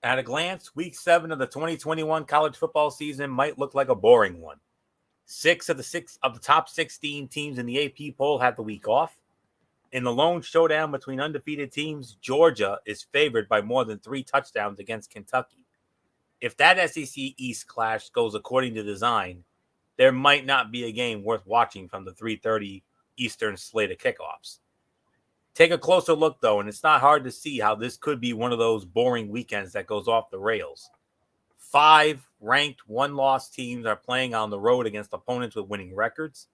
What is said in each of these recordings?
At a glance, Week 7 of the 2021 college football season might look like a boring one. Six of the top 16 teams in the AP poll had the week off. In the lone showdown between undefeated teams, Georgia is favored by more than 3 touchdowns against Kentucky. If that SEC East clash goes according to design, there might not be a game worth watching from the 3:30 Eastern slate of kickoffs. Take a closer look, though, and it's not hard to see how this could be one of those boring weekends that goes off the rails. 5 ranked one-loss teams are playing on the road against opponents with winning records,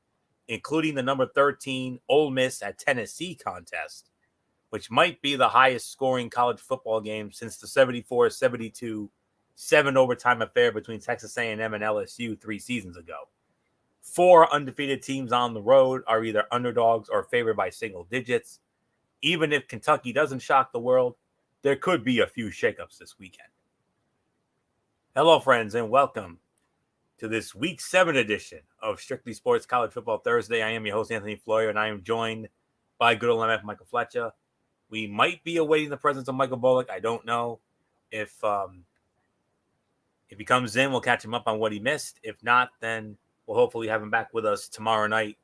including the number 13 Ole Miss at Tennessee contest, which might be the highest scoring college football game since the 74-72 7 overtime affair between Texas A&M and LSU 3 seasons ago. 4 undefeated teams on the road are either underdogs or favored by single digits. Even if Kentucky doesn't shock the world, there could be a few shakeups this weekend. Hello, friends, and welcome to this Week 7 edition of Strictly Sports College Football Thursday. I am your host, Anthony Floyer, and I am joined by good old MF Michael Fletcher. We might be awaiting the presence of Michael Bullock. I don't know if he comes in, we'll catch him up on what he missed. If not, then we'll hopefully have him back with us tomorrow night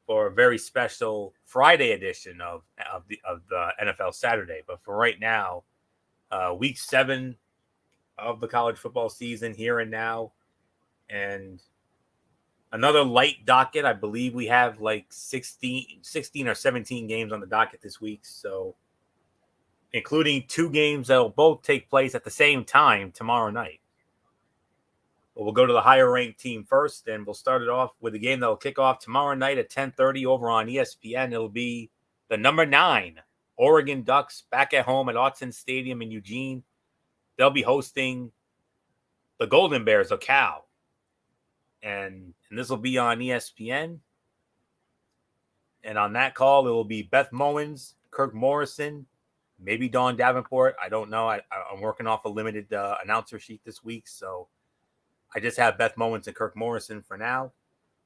for a very special Friday edition of the NFL Saturday. But for right now, Week 7 of the college football season here and now, and another light docket. I believe we have like 16 or 17 games on the docket this week, so including 2 games that will both take place at the same time tomorrow night. But we'll go to the higher ranked team first, and we'll start it off with a game that will kick off tomorrow night at 10:30 over on ESPN. It'll be the number 9 Oregon Ducks back at home at Autzen Stadium in Eugene. They'll be hosting the Golden Bears of Cal. And this will be on ESPN. And on that call, it will be Beth Mowins, Kirk Morrison, maybe Dawn Davenport. I don't know. I'm working off a limited announcer sheet this week, so I just have Beth Mowins and Kirk Morrison for now.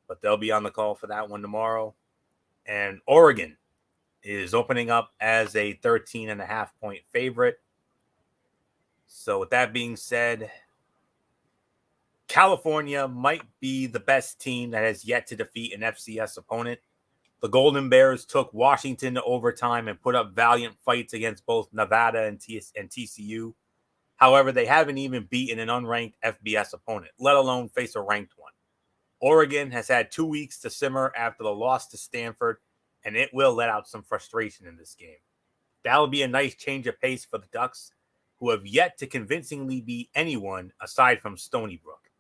But they'll be on the call for that one tomorrow. And Oregon is opening up as a 13.5-point favorite. So with that being said, California might be the best team that has yet to defeat an FCS opponent. The Golden Bears took Washington to overtime and put up valiant fights against both Nevada and TCU. However, they haven't even beaten an unranked FBS opponent, let alone face a ranked one. Oregon has had 2 weeks to simmer after the loss to Stanford, and it will let out some frustration in this game. That'll be a nice change of pace for the Ducks, who have yet to convincingly beat anyone aside from Stony Brook.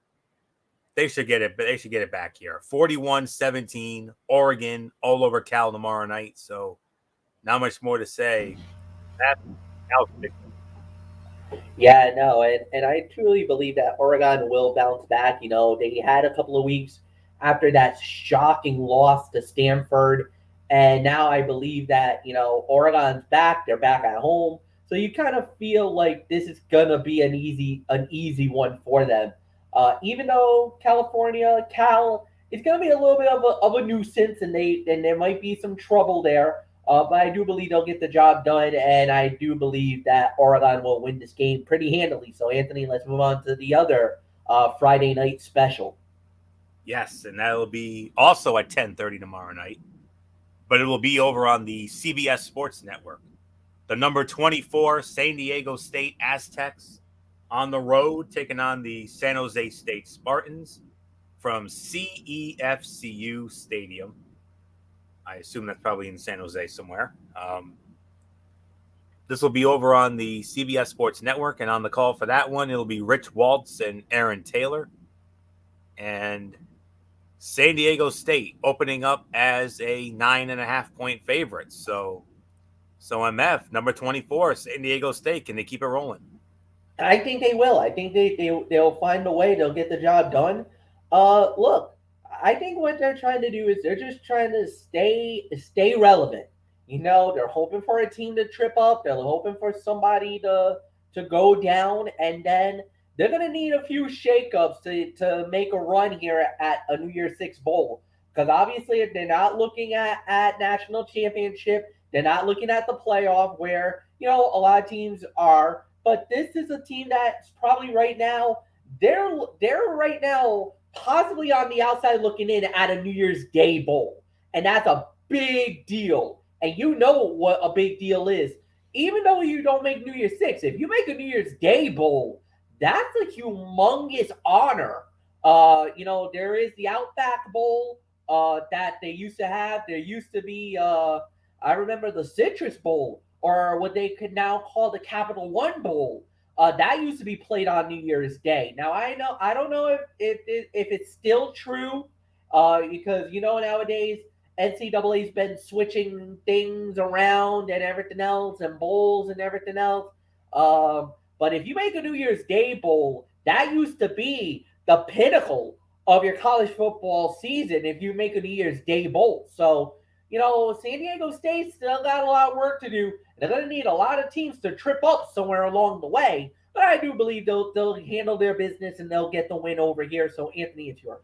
They should get it back here. 41-17, Oregon all over Cal tomorrow night. So not much more to say. That's Cal's pick. Yeah, no, and I truly believe that Oregon will bounce back. You know, they had a couple of weeks after that shocking loss to Stanford, and now I believe that, Oregon's back. They're back at home, so you kind of feel like this is gonna be an easy one for them. Even though Cal is gonna be a little bit of a nuisance, and there might be some trouble there. But I do believe they'll get the job done, and I do believe that Oregon will win this game pretty handily. So, Anthony, let's move on to the other Friday night special. Yes, and that'll be also at 10:30 tomorrow night. But it will be over on the CBS Sports Network. The number 24 San Diego State Aztecs on the road taking on the San Jose State Spartans from CEFCU Stadium. I assume that's probably in San Jose somewhere. This will be over on the CBS Sports Network, and on the call for that one, it'll be Rich Waltz and Aaron Taylor. And San Diego State opening up as a 9.5-point favorite. So MF, number 24, San Diego State, can they keep it rolling? I think they will. I think they'll find a way. They'll get the job done. Look, I think what they're trying to do is they're just trying to stay relevant. They're hoping for a team to trip up. They're hoping for somebody to go down, and then they're gonna need a few shakeups to make a run here at a New Year's Six bowl. Because obviously they're not looking at national championship. They're not looking at the playoff where a lot of teams are, but this is a team that's probably right now they're right now possibly on the outside looking in at a New Year's Day bowl, and that's a big deal. And you know what a big deal is. Even though you don't make New Year's Six, if you make a New Year's Day bowl, that's a humongous honor. There is the Outback Bowl that they used to have. There used to be, I remember the Citrus Bowl, or what they could now call the Capital One Bowl. That used to be played on New Year's Day. Now I don't know if it's still true, because nowadays NCAA's been switching things around and everything else, and bowls and everything else. But if you make a New Year's Day bowl, that used to be the pinnacle of your college football season if you make a New Year's Day bowl. So, San Diego State still got a lot of work to do. And they're going to need a lot of teams to trip up somewhere along the way. But I do believe they'll handle their business and they'll get the win over here. So, Anthony, it's yours.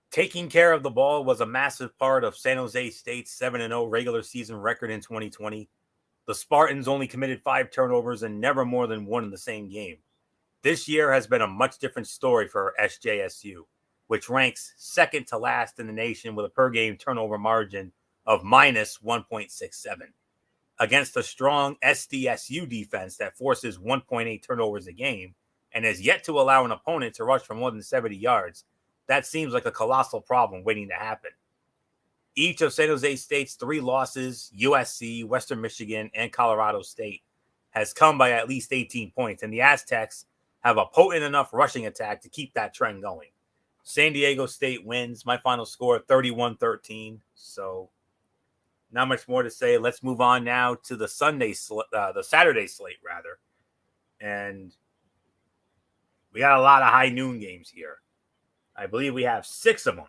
Taking care of the ball was a massive part of San Jose State's 7-0 regular season record in 2020. The Spartans only committed 5 turnovers and never more than 1 in the same game. This year has been a much different story for SJSU, which ranks second to last in the nation with a per-game turnover margin of minus 1.67. Against a strong SDSU defense that forces 1.8 turnovers a game and has yet to allow an opponent to rush for more than 70 yards, that seems like a colossal problem waiting to happen. Each of San Jose State's 3 losses, USC, Western Michigan, and Colorado State, has come by at least 18 points, and the Aztecs have a potent enough rushing attack to keep that trend going. San Diego State wins. My final score, 31-13. So not much more to say. Let's move on now to the Saturday slate, rather. And we got a lot of high noon games here. I believe we have 6 of them,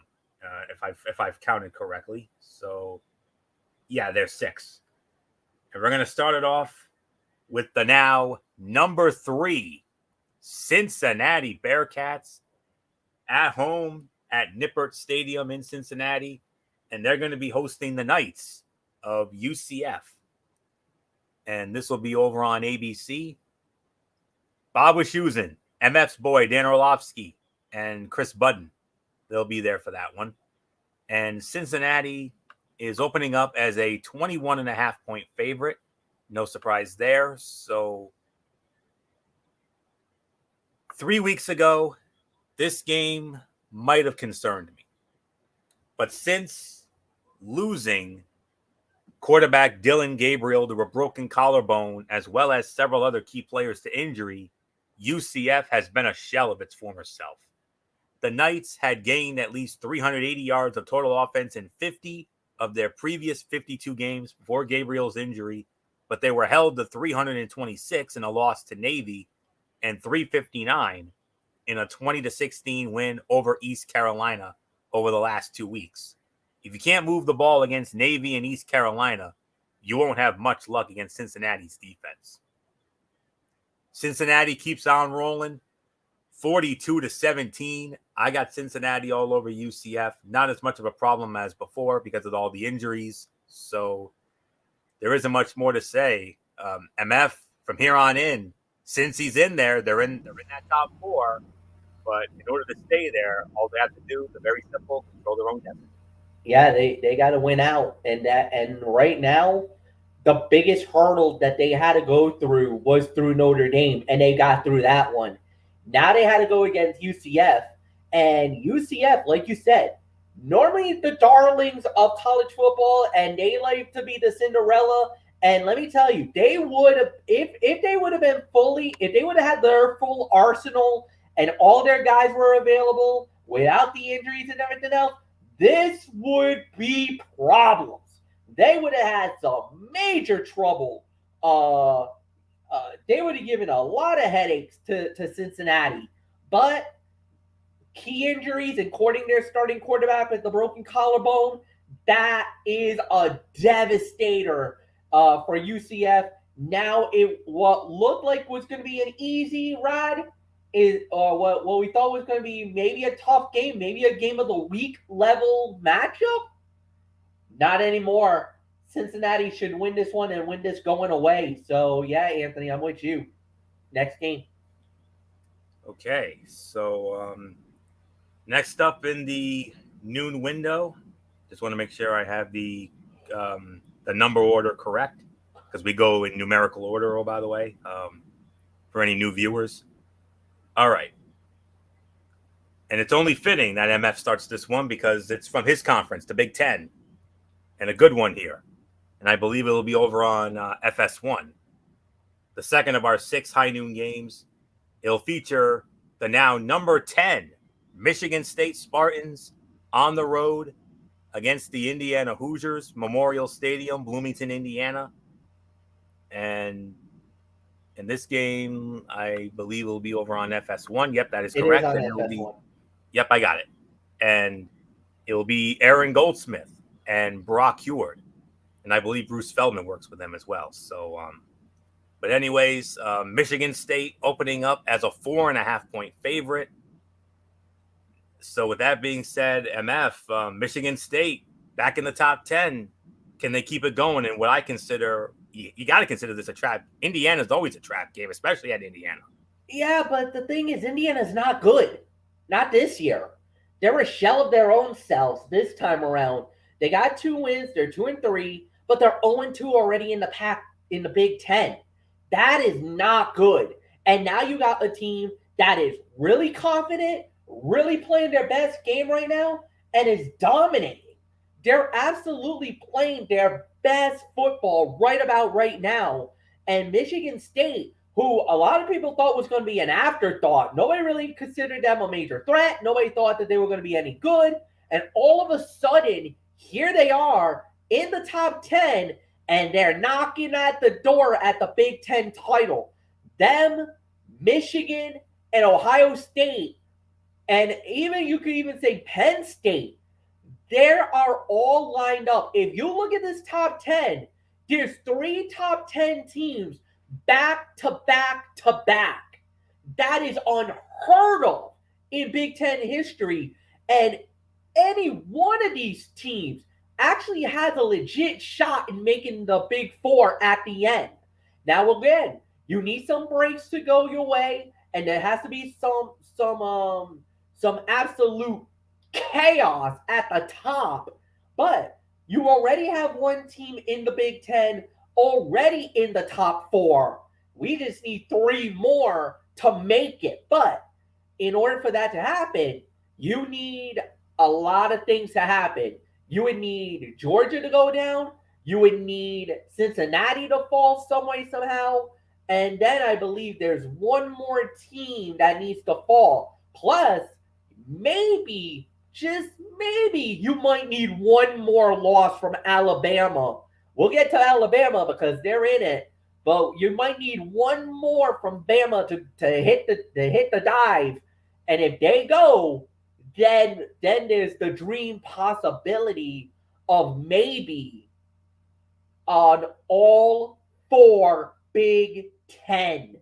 if I've counted correctly. So, yeah, there's 6. And we're going to start it off with the now number 3 Cincinnati Bearcats at home at Nippert Stadium in Cincinnati. And they're going to be hosting the Knights of UCF. And this will be over on ABC. Bob Wischusen, MF's boy, Dan Orlovsky, and Chris Budden. They'll be there for that one. And Cincinnati is opening up as a 21.5-point favorite. No surprise there. So 3 weeks ago, this game might have concerned me. But since losing quarterback Dylan Gabriel to a broken collarbone, as well as several other key players to injury, UCF has been a shell of its former self. The Knights had gained at least 380 yards of total offense in 50 of their previous 52 games before Gabriel's injury, but they were held to 326 in a loss to Navy and 359 in a 20-16 win over East Carolina over the last 2 weeks. If you can't move the ball against Navy and East Carolina, you won't have much luck against Cincinnati's defense. Cincinnati keeps on rolling. 42-17. I got Cincinnati all over UCF. Not as much of a problem as before because of all the injuries. So there isn't much more to say. MF, from here on in, since he's in there, they're in that top 4. But in order to stay there, all they have to do is very simple: control their own destiny. Yeah, they got to win out, and right now, the biggest hurdle that they had to go through was through Notre Dame, and they got through that one. Now they had to go against UCF, and UCF, like you said, normally the darlings of college football, and they like to be the Cinderella. And let me tell you, they would have, if they would have been if they would have had their full arsenal and all their guys were available without the injuries and everything else, this would be problems. They would have had some major trouble. They would have given a lot of headaches to Cincinnati. But key injuries, including their starting quarterback with the broken collarbone, that is a devastator for UCF. Now, what looked like was going to be an easy ride is what we thought was going to be maybe a tough game, maybe a game of the week level matchup. Not anymore. Cincinnati should win this one and win this going away. So, yeah, Anthony, I'm with you. Next game. Okay, so next up in the noon window, just want to make sure I have the number order correct because we go in numerical order. Oh, by the way, for any new viewers. All right, and it's only fitting that MF starts this one because it's from his conference, the Big Ten, and a good one here. And I believe it'll be over on FS1. The second of our 6 high noon games. It'll feature the now number 10 Michigan State Spartans on the road against the Indiana Hoosiers, Memorial Stadium, Bloomington, Indiana. And in this game, I believe it'll be over on FS1. Yep, that is correct. It is on FS1. Yep, I got it. And it will be Aaron Goldsmith and Brock Heward. And I believe Bruce Feldman works with them as well. So, but anyways, Michigan State opening up as a 4.5-point favorite. So with that being said, MF, Michigan State back in the top 10. Can they keep it going? And what I consider, you got to consider this a trap. Indiana's always a trap game, especially at Indiana. Yeah, but the thing is, Indiana's not good. Not this year. They're a shell of their own selves this time around. They got 2 wins. They're 2-3. But they're 0-2 already in the pack in the Big Ten. That is not good. And now you got a team that is really confident, really playing their best game right now, and is dominating. They're absolutely playing their best football right about right now. And Michigan State, who a lot of people thought was going to be an afterthought, nobody really considered them a major threat. Nobody thought that they were going to be any good. And all of a sudden, here they are in the top 10, and they're knocking at the door at the Big Ten title. Them, Michigan, and Ohio State, and even you could even say Penn State, they are all lined up. If you look at this top 10, there's 3 top 10 teams back to back to back. That is unheard of in Big Ten history. And any one of these teams actually has a legit shot in making the Big Four at the end. Now, again, you need some breaks to go your way, and there has to be some absolute chaos at the top. But you already have one team in the Big Ten already in the top 4. We just need 3 more to make it. But in order for that to happen, you need a lot of things to happen. You would need Georgia to go down. You would need Cincinnati to fall some way, somehow. And then I believe there's one more team that needs to fall. Plus, maybe, just maybe, you might need one more loss from Alabama. We'll get to Alabama because they're in it. But you might need one more from Bama to hit the dive. And if they go, then there's the dream possibility of maybe on all 4 Big Ten.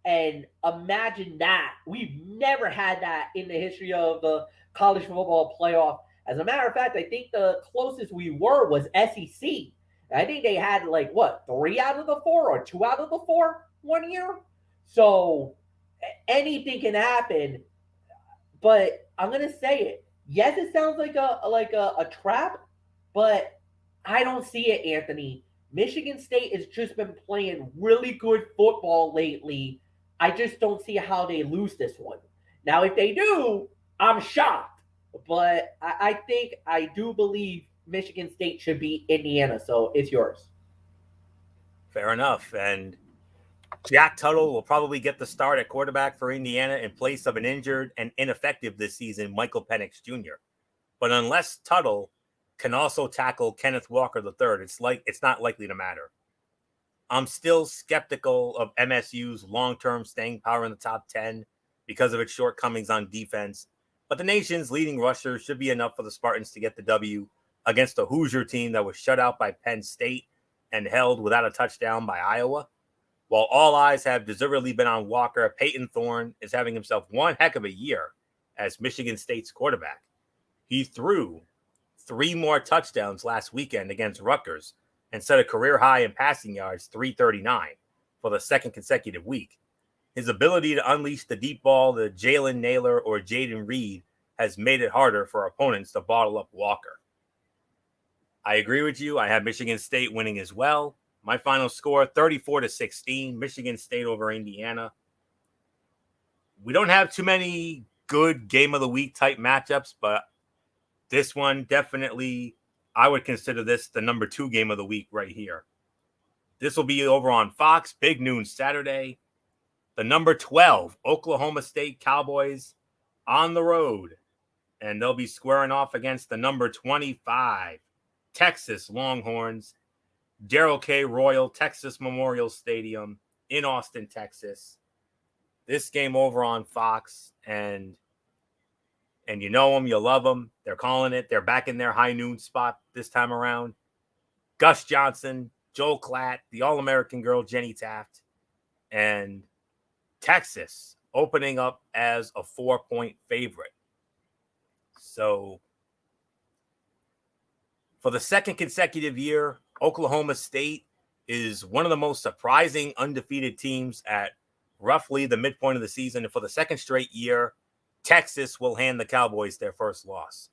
And imagine that. We've never had that in the history of the college football playoff. As a matter of fact, I think the closest we were was SEC. I think they had 3 out of the 4 or 2 out of the 4 one year. So anything can happen. But I'm gonna say it. Yes, it sounds like a trap, but I don't see it, Anthony. Michigan State has just been playing really good football lately. I just don't see how they lose this one. Now, if they do, I'm shocked. But I do believe Michigan State should beat Indiana. So it's yours. Fair enough. And Jack Tuttle will probably get the start at quarterback for Indiana in place of an injured and ineffective this season, Michael Penix Jr. But unless Tuttle can also tackle Kenneth Walker III, it's not likely to matter. I'm still skeptical of MSU's long-term staying power in the top 10 because of its shortcomings on defense. But the nation's leading rusher should be enough for the Spartans to get the W against a Hoosier team that was shut out by Penn State and held without a touchdown by Iowa. While all eyes have deservedly been on Walker, Peyton Thorne is having himself one heck of a year as Michigan State's quarterback. He threw 3 more touchdowns last weekend against Rutgers and set a career high in passing yards, 339, for the second consecutive week. His ability to unleash the deep ball to Jalen Nailor or Jaden Reed has made it harder for opponents to bottle up Walker. I agree with you. I have Michigan State winning as well. My final score, 34-16, Michigan State over Indiana. We don't have too many good game of the week type matchups, but this one definitely, I would consider this the number 2 game of the week right here. This will be over on Fox, big noon Saturday. The number 12 Oklahoma State Cowboys on the road, and they'll be squaring off against the number 25 Texas Longhorns, Darrell K. Royal Texas Memorial Stadium in Austin, Texas. This game over on Fox, and you know them, you love them. They're calling it. They're back in their high noon spot this time around. Gus Johnson, Joel Klatt, the All-American girl Jenny Taft, and Texas opening up as a 4-point favorite. So for the second consecutive year, Oklahoma State is one of the most surprising undefeated teams at roughly the midpoint of the season. And for the second straight year, Texas will hand the Cowboys their first loss.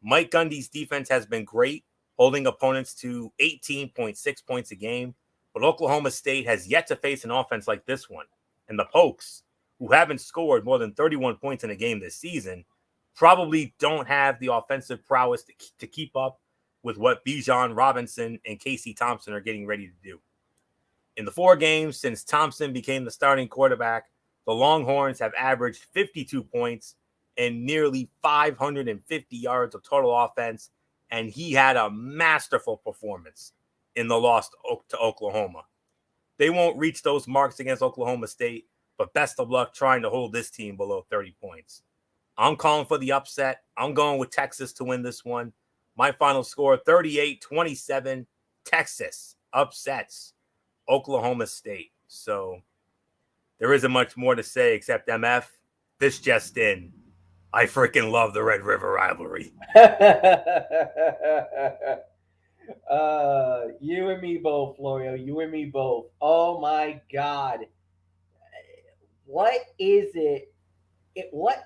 Mike Gundy's defense has been great, holding opponents to 18.6 points a game. But Oklahoma State has yet to face an offense like this one. And the Pokes, who haven't scored more than 31 points in a game this season, probably don't have the offensive prowess to keep up with what Bijan Robinson and Casey Thompson are getting ready to do. In the 4 games since Thompson became the starting quarterback, the Longhorns have averaged 52 points and nearly 550 yards of total offense, and he had a masterful performance in the loss to Oklahoma. They won't reach those marks against Oklahoma State, but best of luck trying to hold this team below 30 points. I'm calling for the upset. I'm going with Texas to win this one. My final score, 38-27. Texas upsets Oklahoma State. So there isn't much more to say except MF. This just in. I freaking love the Red River rivalry. You and me both, Florio. You and me both. Oh my God. What is it? What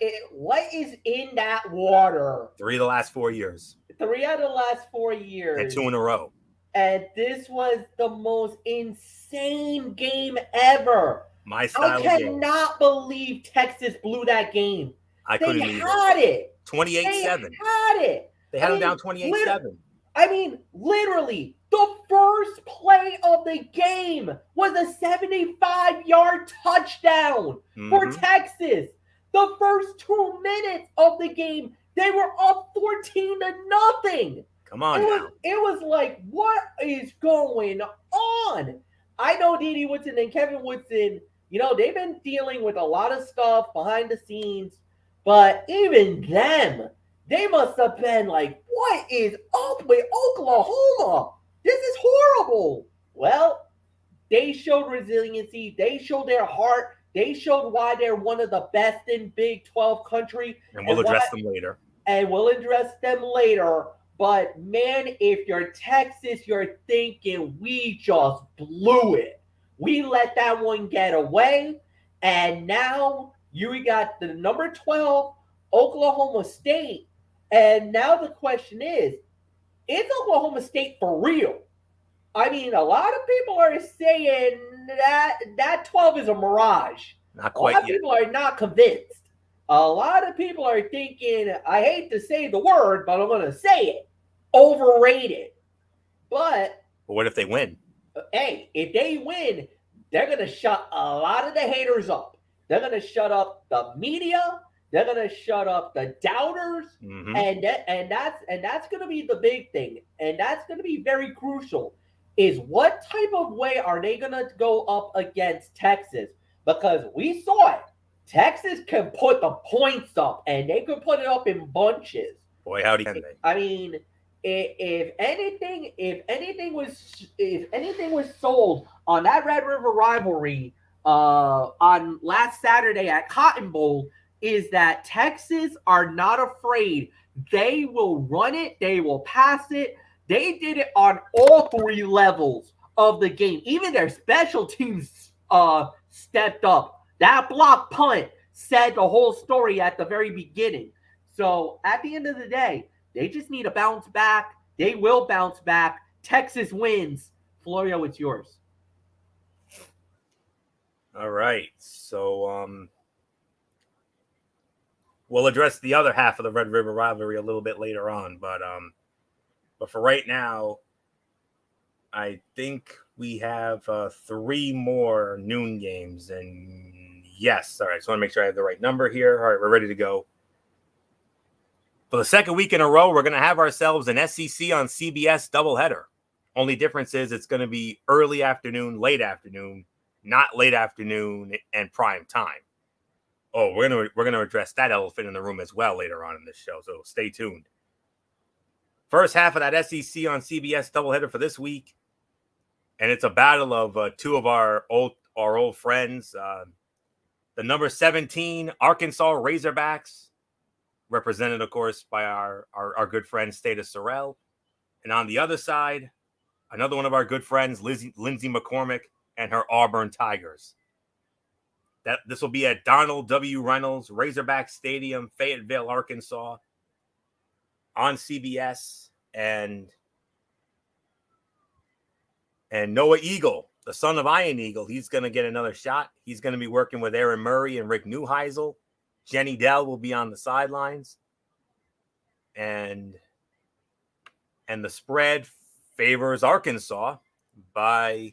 is in that water? 3 of the last 4 years. 3 out of the last 4 years. And 2 in a row. And this was the most insane game ever. My style I cannot believe Texas blew that game. I couldn't They believe had it. 28-7. They had it. They had them down 28-7. I mean, literally, the first play of the game was a 75-yard touchdown for Texas. The first 2 minutes of the game, they were up 14-0. Come on now. It was like, what is going on? I know Dede Woodson and Kevin Woodson, they've been dealing with a lot of stuff behind the scenes, but even them, they must have been like, what is up with Oklahoma? This is horrible. Well, they showed resiliency. They showed their heart. They showed why they're one of the best in Big 12 country. And we'll address them later. And we'll address them later. But, man, if you're Texas, you're thinking we just blew it. We let that one get away. And now you got the number 12, Oklahoma State. And now the question is Oklahoma State for real? I mean, a lot of people are saying that 12 is a mirage. Not quite yet. A lot of yet. people are not convinced. A lot of people are thinking, I hate to say the word, but I'm going to say it, overrated. But what if they win? Hey, if they win, they're going to shut a lot of the haters up. They're going to shut up the media. They're going to shut up the doubters. Mm-hmm. And that's going to be the big thing. And that's going to be very crucial. Is what type of way are they going to go up against Texas? Because we saw it. Texas can put the points up, and they can put it up in bunches. Boy, howdy can they? I mean, if anything was sold on that Red River rivalry on last Saturday at Cotton Bowl, is that Texas are not afraid. They will run it. They will pass it. They did it on all three levels of the game. Even their special teams stepped up. That block punt said the whole story at the very beginning. So at the end of the day, they just need to bounce back. They will bounce back. Texas wins. Florio, it's yours. All right. So we'll address the other half of the Red River rivalry a little bit later on, but for right now, I think we have 3 more noon games. And yes, all right. So I want to make sure I have the right number here. All right, we're ready to go. For the second week in a row, we're going to have ourselves an SEC on CBS doubleheader. Only difference is it's going to be early afternoon, late afternoon, not late afternoon and prime time. Oh, we're gonna address that elephant in the room as well later on in this show. So stay tuned. First half of that SEC on CBS doubleheader for this week, and it's a battle of 2 of our old friends. The number 17 Arkansas Razorbacks, represented, of course, by our good friend Stata Sorrell, and on the other side, another one of our good friends, Lindsey McCormick, and her Auburn Tigers. This will be at Donald W. Reynolds Razorback Stadium, Fayetteville, Arkansas, on CBS. And Noah Eagle, the son of Iron Eagle, he's going to get another shot. He's going to be working with Aaron Murray and Rick Neuheisel. Jenny Dell will be on the sidelines. And the spread favors Arkansas by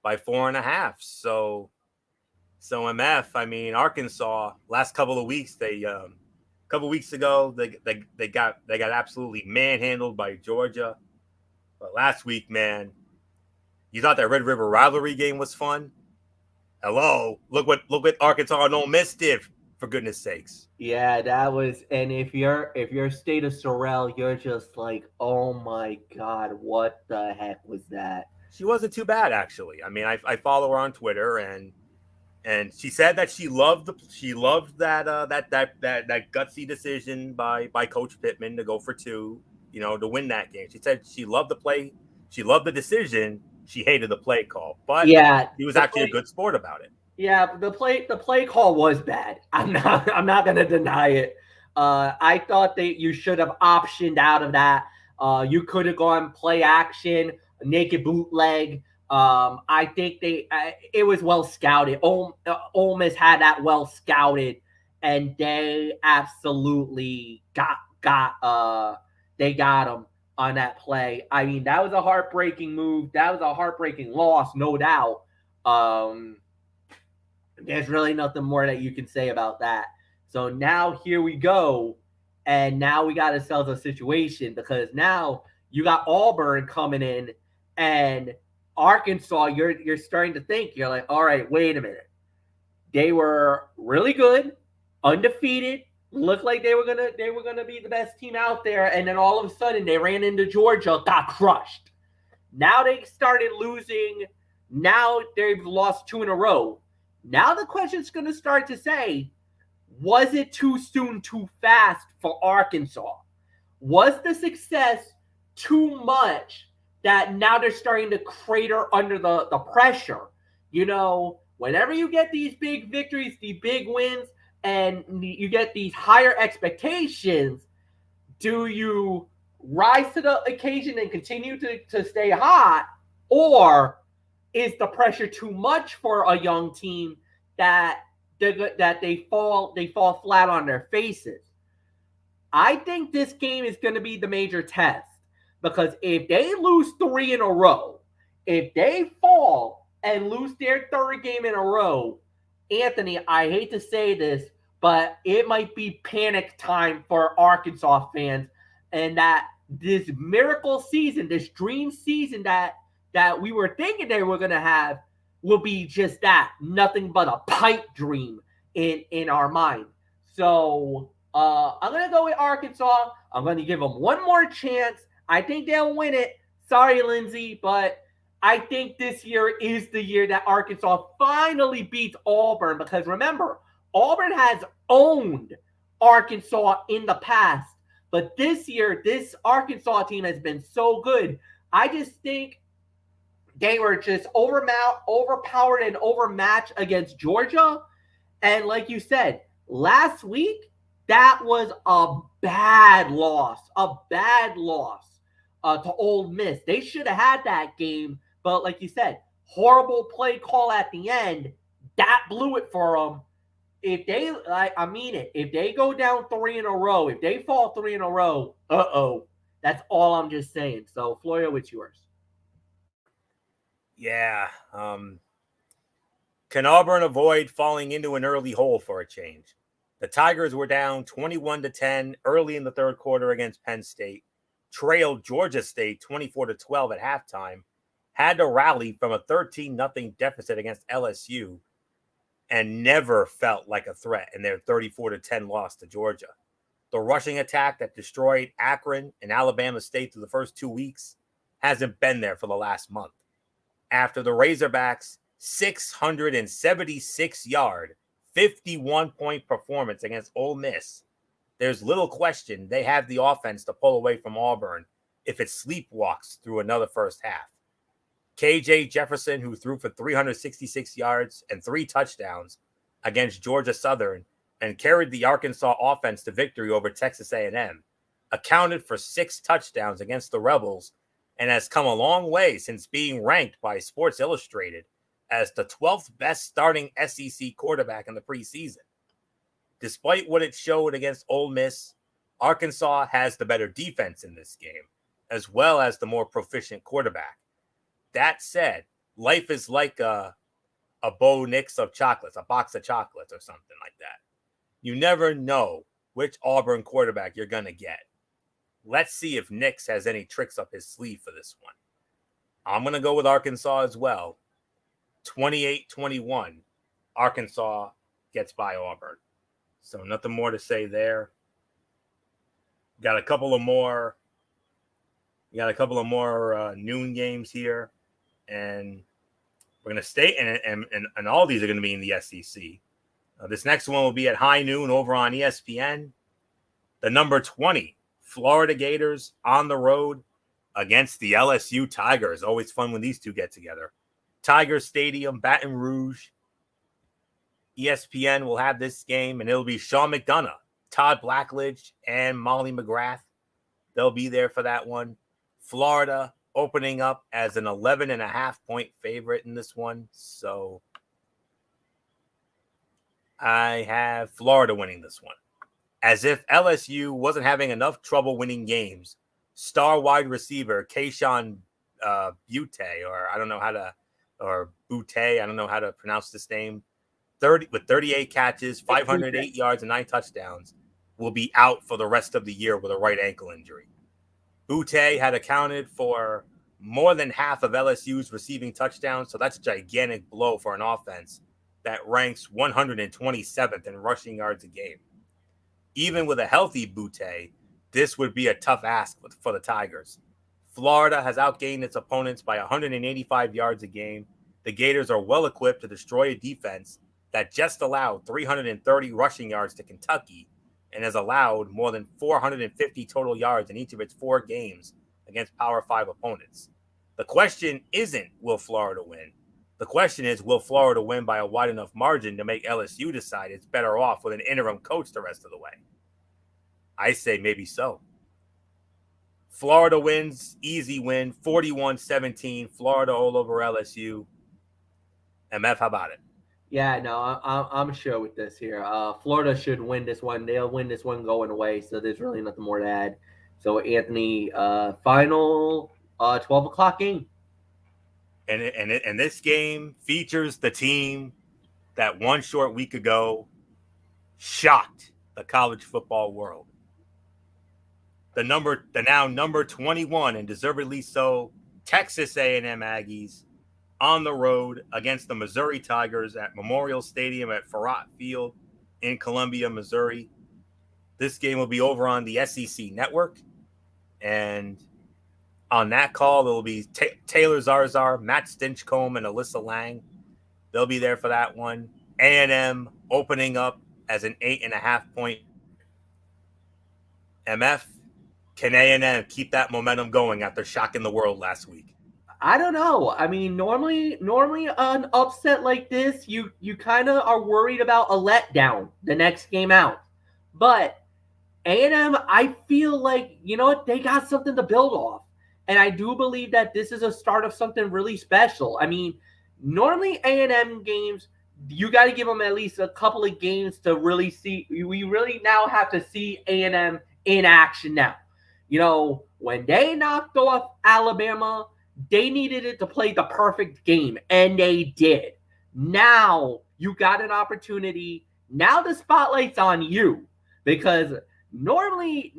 4.5. So MF, I mean, Arkansas, last couple of weeks, couple weeks ago, they got absolutely manhandled by Georgia. But last week, man, you thought that Red River rivalry game was fun? Hello, look what Arkansas and Ole Miss did, for goodness sakes. Yeah, that was, and if you're Stata Sorrell, you're just like, oh my God, what the heck was that? She wasn't too bad, actually. I mean, I follow her on Twitter, and she said that she loved that gutsy decision by Coach Pittman to go for 2, to win that game. She said she loved the play, she loved the decision, she hated the play call, but yeah, he was actually a good sport about it. Yeah, the play call was bad. I'm not gonna deny it. I thought that you should have optioned out of that. You could have gone play action, naked bootleg. I think it was well scouted. Ole Miss had that well scouted, and they absolutely got him on that play. I mean, that was a heartbreaking move. That was a heartbreaking loss, no doubt. There's really nothing more that you can say about that. So now here we go, and now we got ourselves a situation, because now you got Auburn coming in, and Arkansas, you're starting to think, you're like, all right, wait a minute. They were really good, undefeated, looked like they were gonna be the best team out there, and then all of a sudden they ran into Georgia, got crushed. Now they started losing. Now they've lost 2 in a row. Now the question's going to start to say, was it too soon, too fast for Arkansas? Was the success too much that now they're starting to crater under the pressure? Whenever you get these big victories, these big wins, and you get these higher expectations, do you rise to the occasion and continue to stay hot, or is the pressure too much for a young team that they fall flat on their faces? I think this game is going to be the major test, because if they lose 3 in a row, if they fall and lose their 3rd game in a row, Anthony, I hate to say this, but it might be panic time for Arkansas fans, and that this miracle season, this dream season that we were thinking they were going to have, will be just that, nothing but a pipe dream in our mind. So I'm going to go with Arkansas. I'm going to give them one more chance. I think they'll win it. Sorry, Lindsey, but I think this year is the year that Arkansas finally beats Auburn, because remember, Auburn has owned Arkansas in the past, But this year, this Arkansas team has been so good. I just think they were just overpowered and overmatched against Georgia. And like you said, last week, that was a bad loss, to Ole Miss. They should have had that game, but like you said, horrible play call at the end, that blew it for them. If they, if they go down 3 in a row, if they fall 3 in a row, that's all I'm just saying. So, Florio, what's yours? Yeah. Can Auburn avoid falling into an early hole for a change? The Tigers were down 21-10 early in the third quarter against Penn State, trailed Georgia State 24-12 at halftime, had to rally from a 13-0 deficit against LSU, and never felt like a threat in their 34-10 loss to Georgia. The rushing attack that destroyed Akron and Alabama State through the first 2 weeks hasn't been there for the last month. After the Razorbacks' 676-yard, 51-point performance against Ole Miss, there's little question they have the offense to pull away from Auburn if it sleepwalks through another first half. KJ Jefferson, who threw for 366 yards and 3 touchdowns against Georgia Southern and carried the Arkansas offense to victory over Texas A&M, accounted for 6 touchdowns against the Rebels and has come a long way since being ranked by Sports Illustrated as the 12th best starting SEC quarterback in the preseason. Despite what it showed against Ole Miss, Arkansas has the better defense in this game, as well as the more proficient quarterback. That said, life is like a Bo Nix of chocolates, a box of chocolates or something like that. You never know which Auburn quarterback you're going to get. Let's see if Nix has any tricks up his sleeve for this one. I'm going to go with Arkansas as well. 28-21, Arkansas gets by Auburn. So nothing more to say there. Got a couple of more noon games here, and we're going to stay, and all these are going to be in the SEC. This next one will be at high noon over on ESPN. The number 20 Florida Gators on the road against the LSU Tigers. Always fun when these two get together. Tiger Stadium, Baton Rouge. ESPN will have this game, and it'll be Sean McDonough, Todd Blackledge, and Molly McGrath. They'll be there for that one. Florida opening up as an 11.5-point favorite in this one. So I have Florida winning this one. As if LSU wasn't having enough trouble winning games, star wide receiver Kayshon Butte, or Butte, I don't know how to pronounce this name, 38 catches, 508 yards, and 9 touchdowns, will be out for the rest of the year with a right ankle injury. Butte had accounted for more than half of LSU's receiving touchdowns, so that's a gigantic blow for an offense that ranks 127th in rushing yards a game. Even with a healthy Butte, this would be a tough ask for the Tigers. Florida has outgained its opponents by 185 yards a game. The Gators are well equipped to destroy a defense that just allowed 330 rushing yards to Kentucky and has allowed more than 450 total yards in each of its 4 games against Power 5 opponents. The question isn't, will Florida win? The question is, will Florida win by a wide enough margin to make LSU decide it's better off with an interim coach the rest of the way? I say maybe so. Florida wins, easy win, 41-17. Florida all over LSU. MF, how about it? Yeah, no, I'm sure with this here. Florida should win this one. They'll win this one going away, so there's really nothing more to add. So, Anthony, final 12 o'clock game. And this game features the team that one short week ago shocked the college football world. The now number 21, and deservedly so, Texas A&M Aggies on the road against the Missouri Tigers at Memorial Stadium at Farrott Field in Columbia, Missouri. This game will be over on the SEC Network. And on that call, there will be Taylor Zarzar, Matt Stinchcomb, and Alyssa Lang. They'll be there for that one. A&M opening up as an 8.5-point. MF, Can A&M keep that momentum going after shocking the world last week? I don't know. I mean, normally an upset like this, you kind of are worried about a letdown the next game out. But A&M, I feel like, you know what, they got something to build off. And I do believe that this is a start of something really special. I mean, normally A&M games, you got to give them at least a couple of games to really see. We really now have to see A&M in action now. You know, when they knocked off Alabama, they needed it to play the perfect game, and they did. Now you got an opportunity. Now the spotlight's on you because normally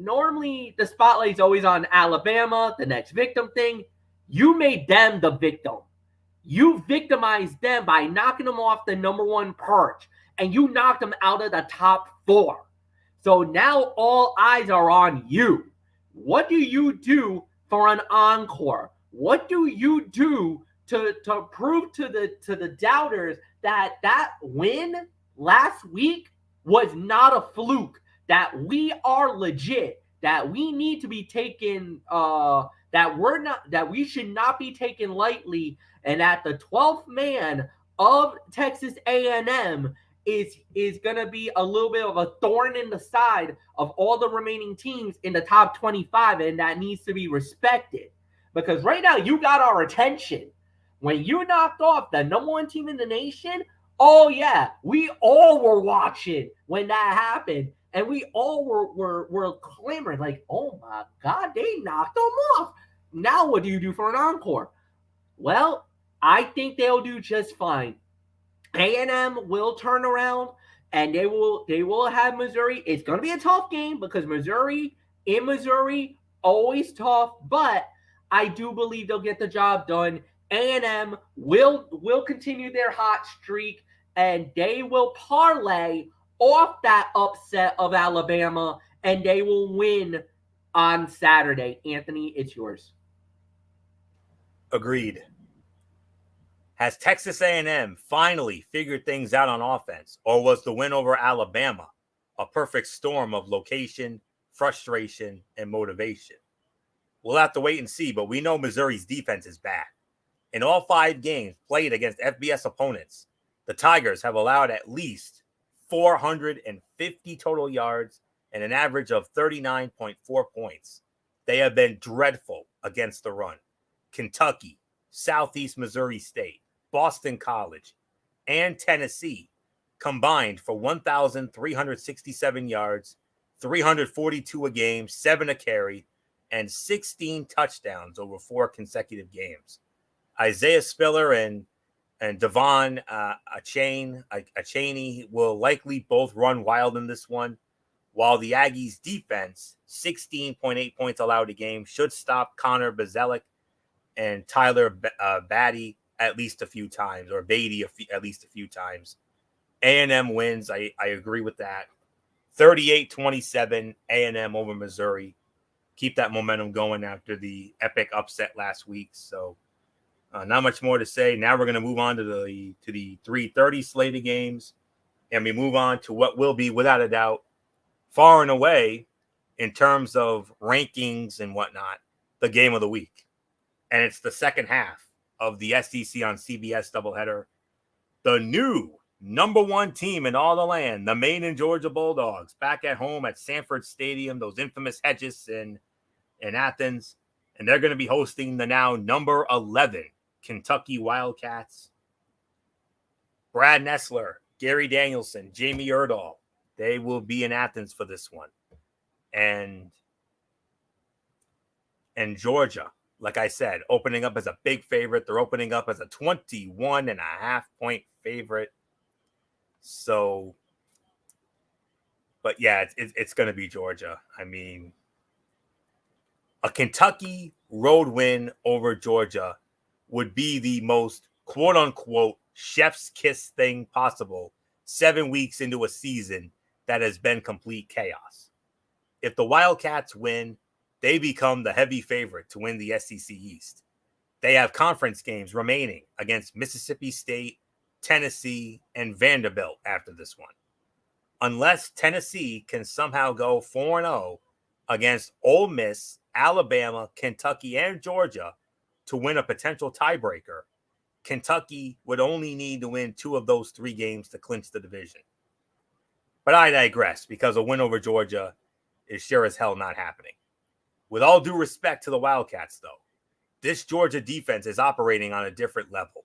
the spotlight's always on Alabama, the next victim thing. You made them the victim. You victimized them by knocking them off the number one perch, and you knocked them out of the top 4. So now all eyes are on you. What do you do for an encore? What do you do to prove to the doubters that win last week was not a fluke? That we are legit, that we need to be taken, that we should not be taken lightly, and that the 12th man of Texas A&M is going to be a little bit of a thorn in the side of all the remaining teams in the top 25, and that needs to be respected. Because right now, you got our attention. When you knocked off the number one team in the nation, oh yeah, we all were watching when that happened. And we all were clamoring like, oh my God, they knocked them off. Now what do you do for an encore? Well, I think they'll do just fine. A&M will turn around and they will have Missouri. It's going to be a tough game because Missouri, always tough. But I do believe they'll get the job done. A&M will continue their hot streak and they will parlay off that upset of Alabama, and they will win on Saturday. Anthony, it's yours. Agreed. Has Texas A&M finally figured things out on offense, or was the win over Alabama a perfect storm of location, frustration, and motivation? We'll have to wait and see, but we know Missouri's defense is bad. In all 5 games played against FBS opponents, the Tigers have allowed at least 450 total yards and an average of 39.4 points. They have been dreadful against the run. Kentucky, Southeast Missouri State, Boston College, and Tennessee combined for 1,367 yards, 342 a game, 7 a carry, and 16 touchdowns over 4 consecutive games. Isaiah Spiller and Devon Achaney will likely both run wild in this one, while the Aggies' defense, 16.8 points allowed a game, should stop Connor Bazelak and Tyler Beatty at least a few times, or Beatty at least a few times. A&M wins. I agree with that. 38-27, A&M over Missouri. Keep that momentum going after the epic upset last week. So not much more to say. Now we're going to move on to the 3:30 slate of games, and we move on to what will be, without a doubt, far and away, in terms of rankings and whatnot, the game of the week. And it's the second half of the SEC on CBS doubleheader. The new number 1 team in all the land, the Maine and Georgia Bulldogs, back at home at Sanford Stadium, those infamous hedges in Athens. And they're going to be hosting the now number 11 Kentucky Wildcats. Brad Nessler, Gary Danielson, Jamie Erdahl, they will be in Athens for this one. And Georgia, like I said, opening up as a big favorite. They're opening up as a 21.5-point favorite. So, but yeah, it's going to be Georgia. I mean, a Kentucky road win over Georgia would be the most quote-unquote chef's kiss thing possible 7 weeks into a season that has been complete chaos. If the Wildcats win, they become the heavy favorite to win the SEC East. They have conference games remaining against Mississippi State, Tennessee, and Vanderbilt after this one. Unless Tennessee can somehow go 4-0 against Ole Miss, Alabama, Kentucky, and Georgia to win a potential tiebreaker, Kentucky would only need to win 2 of those 3 games to clinch the division. But I digress, because a win over Georgia is sure as hell not happening. With all due respect to the Wildcats, though, this Georgia defense is operating on a different level.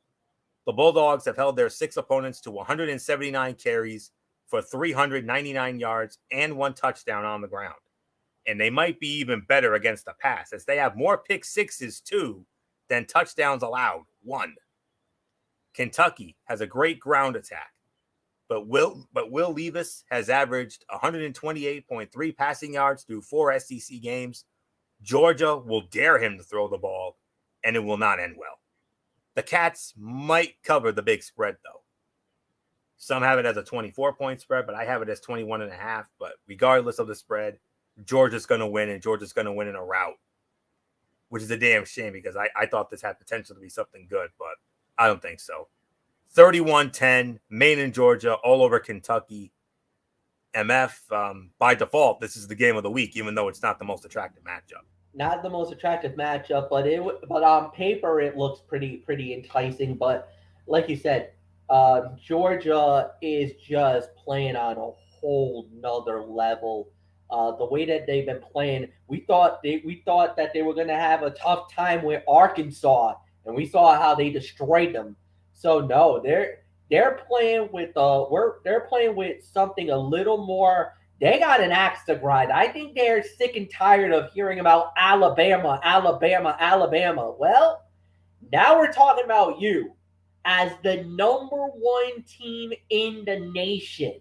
The Bulldogs have held their 6 opponents to 179 carries for 399 yards and 1 touchdown on the ground. And they might be even better against the pass, as they have more pick sixes, too, than touchdowns allowed, 1. Kentucky has a great ground attack, but Will Levis has averaged 128.3 passing yards through 4 SEC games. Georgia will dare him to throw the ball, and it will not end well. The Cats might cover the big spread, though. Some have it as a 24-point spread, but I have it as 21.5. But regardless of the spread, Georgia's going to win, and Georgia's going to win in a rout, which is a damn shame, because I thought this had potential to be something good, but I don't think so. 31-10, Maine and Georgia all over Kentucky. MF, by default, this is the game of the week, even though it's not the most attractive matchup. Not the most attractive matchup, but on paper it looks pretty enticing. But like you said, Georgia is just playing on a whole nother level. The way that they've been playing, we thought that they were going to have a tough time with Arkansas, and we saw how they destroyed them. So no, they're playing with something a little more. They got an axe to grind. I think they're sick and tired of hearing about Alabama. Well, now we're talking about you as the number 1 team in the nation.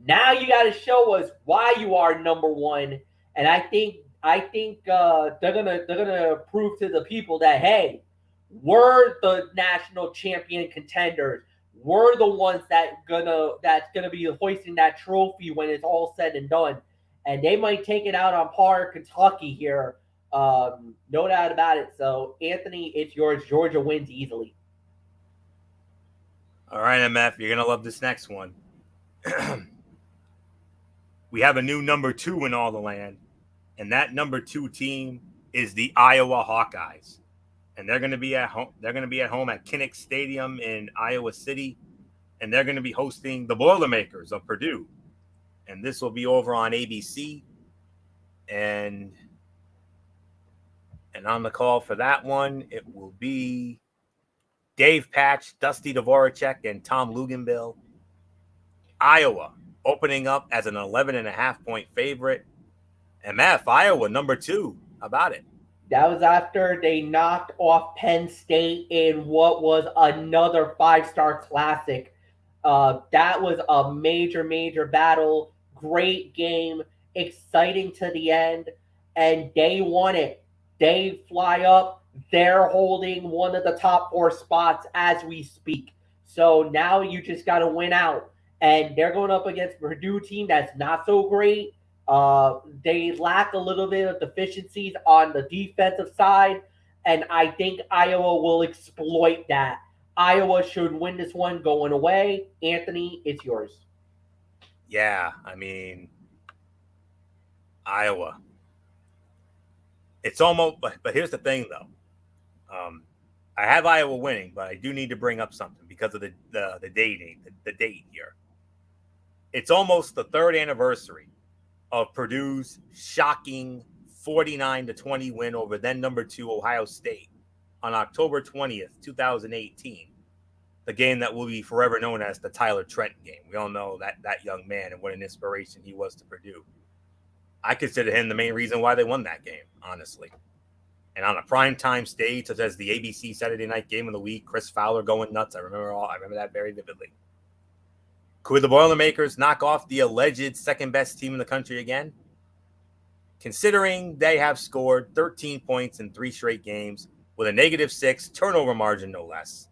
Now you got to show us why you are number 1, and I think they're gonna prove to the people that, hey, we're the national champion contenders. We're the ones that's gonna be hoisting that trophy when it's all said and done, and they might take it out on par Kentucky here, no doubt about it. So Anthony, it's yours. Georgia wins easily. All right, MF, you're gonna love this next one. We have a new number 2 in all the land, and that number 2 team is the Iowa Hawkeyes. And they're going to be at home. They're going to be at home at Kinnick Stadium in Iowa City, and they're going to be hosting the Boilermakers of Purdue. And this will be over on ABC. And on the call for that one, it will be Dave Patch, Dusty Dvoracek, and Tom Luginbill. Iowa opening up as an 11.5-point favorite. MF, Iowa, number 2. How about it? That was after they knocked off Penn State in what was another 5-star classic. That was a major battle. Great game. Exciting to the end. And they won it. They fly up. They're holding one of the top 4 spots as we speak. So now you just got to win out. And they're going up against a Purdue team that's not so great. They lack a little bit of deficiencies on the defensive side, and I think Iowa will exploit that. Iowa should win this one going away. Anthony, it's yours. Yeah, I mean, Iowa. It's almost, but here's the thing, though. I have Iowa winning, but I do need to bring up something because of the date here. It's almost the 3rd anniversary of Purdue's shocking 49-20 win over then number 2 Ohio State on October 20th, 2018. The game that will be forever known as the Tyler Trenton game. We all know that young man and what an inspiration he was to Purdue. I consider him the main reason why they won that game, honestly. And on a primetime stage, such as the ABC Saturday Night Game of the Week, Chris Fowler going nuts. I remember that very vividly. Could the Boilermakers knock off the alleged second-best team in the country again? Considering they have scored 13 points in 3 straight games with a -6 turnover margin, no less.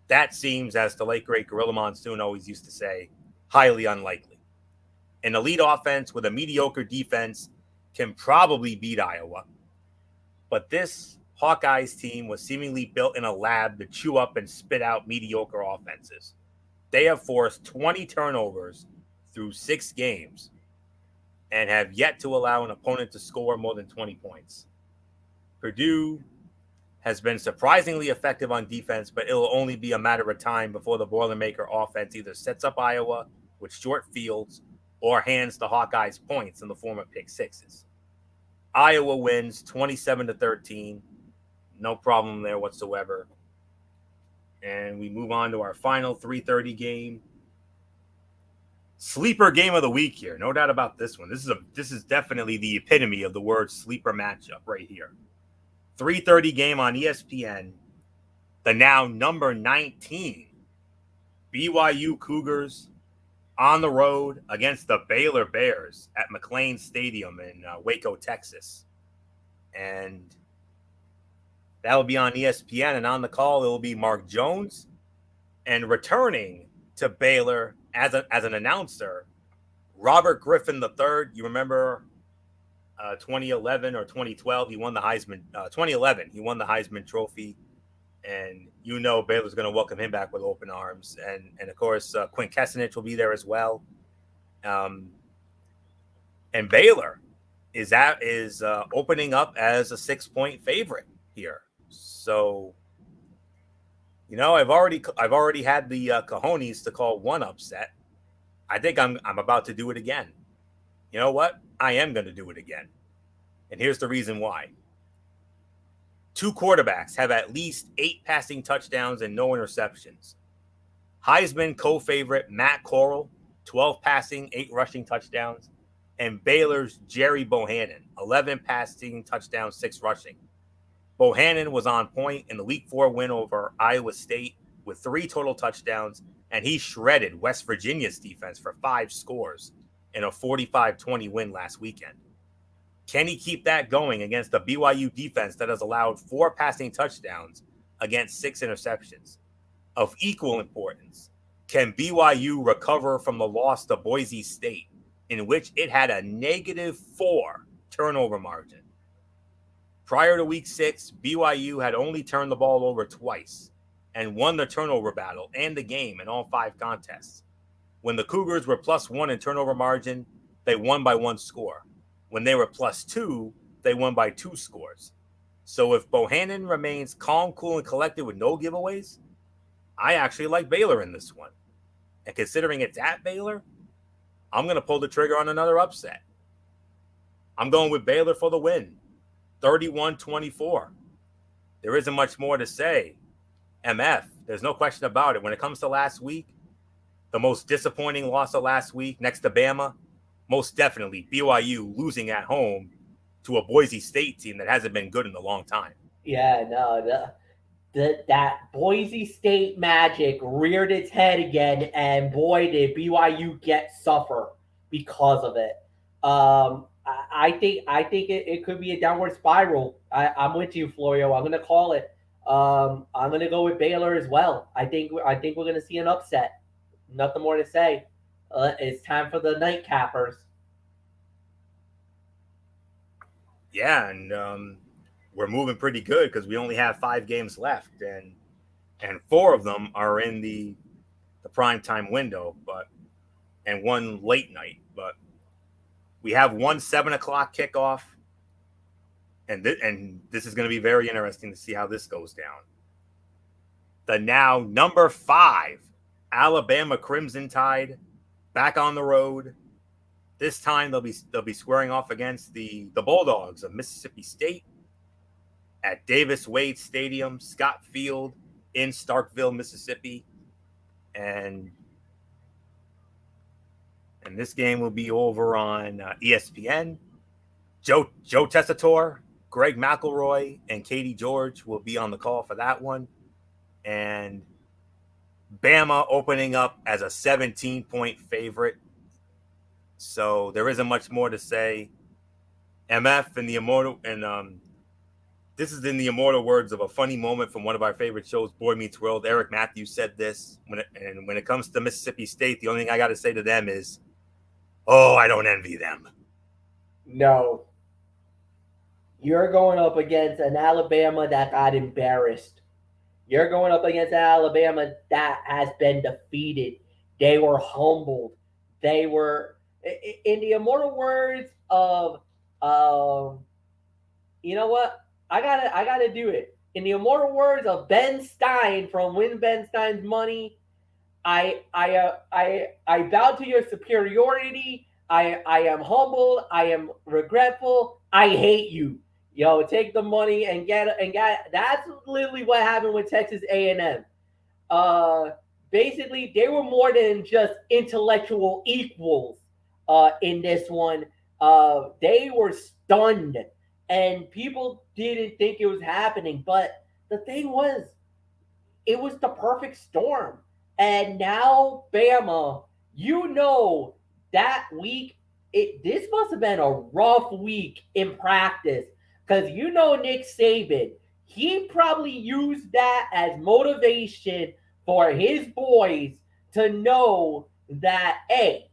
That seems, as the late great Gorilla Monsoon always used to say, highly unlikely. An elite offense with a mediocre defense can probably beat Iowa. But this Hawkeyes team was seemingly built in a lab to chew up and spit out mediocre offenses. They have forced 20 turnovers through 6 games. and have yet to allow an opponent to score more than 20 points. Purdue has been surprisingly effective on defense, but it'll only be a matter of time before the Boilermaker offense either sets up Iowa with short fields or hands the Hawkeyes points in the form of pick sixes. Iowa wins 27-13. No problem there whatsoever. And we move on to our final 3:30 game. Sleeper game of the week here. No doubt about this one. This is definitely the epitome of the word sleeper matchup right here. 3:30 game on ESPN. The now number 19 BYU Cougars on the road against the Baylor Bears at McLean Stadium in Waco, Texas. And that will be on ESPN, and on the call it will be Mark Jones, and returning to Baylor as an announcer, Robert Griffin III. You remember 2011 or 2012, he won the Heisman. 2011, he won the Heisman Trophy, and Baylor's going to welcome him back with open arms, and of course Quint Kessenich will be there as well. And Baylor is opening up as a 6-point favorite here. So, I've already had the cojones to call one upset. I think I'm about to do it again. You know what? I am going to do it again. And here's the reason why. 2 quarterbacks have at least 8 passing touchdowns and no interceptions. Heisman co-favorite Matt Corral, 12 passing, 8 rushing touchdowns. And Baylor's Jerry Bohannon, 11 passing touchdowns, 6 rushing. Bohannon was on point in the Week 4 win over Iowa State with 3 total touchdowns, and he shredded West Virginia's defense for 5 scores in a 45-20 win last weekend. Can he keep that going against the BYU defense that has allowed 4 passing touchdowns against 6 interceptions? Of equal importance, can BYU recover from the loss to Boise State, in which it had a -4 turnover margin? Prior to Week 6, BYU had only turned the ball over twice and won the turnover battle and the game in all 5 contests. When the Cougars were +1 in turnover margin, they won by 1 score. When they were +2, they won by 2 scores. So if Bohannon remains calm, cool, and collected with no giveaways, I actually like Baylor in this one. And considering it's at Baylor, I'm going to pull the trigger on another upset. I'm going with Baylor for the win. 31-24. There isn't much more to say. MF, there's no question about it. When it comes to last week, the most disappointing loss of last week next to Bama, most definitely BYU losing at home to a Boise State team that hasn't been good in a long time. Yeah, no, that Boise State magic reared its head again, and boy, did BYU suffer because of it. I think it could be a downward spiral. I'm with you, Florio. I'm going to call it. I'm going to go with Baylor as well. I think we're going to see an upset. Nothing more to say. It's time for the nightcappers. Yeah, and we're moving pretty good because we only have 5 games left, and 4 of them are in the primetime window, and 1 late night. But we have 1 7:00 kickoff, and this is going to be very interesting to see how this goes down. The now number 5 Alabama Crimson Tide back on the road. This time they'll be squaring off against the Bulldogs of Mississippi State at Davis Wade Stadium, Scott Field in Starkville, Mississippi, and this game will be over on ESPN. Joe Tessitore, Greg McElroy, and Katie George will be on the call for that one. And Bama opening up as a 17-point favorite. So there isn't much more to say. MF and the immortal, and this is in the immortal words of a funny moment from one of our favorite shows, Boy Meets World. Eric Matthews said this, when it comes to Mississippi State, the only thing I got to say to them is, oh, I don't envy them. No. You're going up against an Alabama that got embarrassed. You're going up against an Alabama that has been defeated. They were humbled. They were In the immortal words of, um, you know what? I gotta do it. In the immortal words of Ben Stein from Win Ben Stein's Money, I bow to your superiority. I am humbled. I am regretful. I hate you. Yo, take the money and get. That's literally what happened with Texas A&M. Uh, Basically, they were more than just intellectual equals. In this one, they were stunned, and people didn't think it was happening. But the thing was, it was the perfect storm. And now Bama, you know that week, this must have been a rough week in practice. Because you know Nick Saban, he probably used that as motivation for his boys to know that, hey,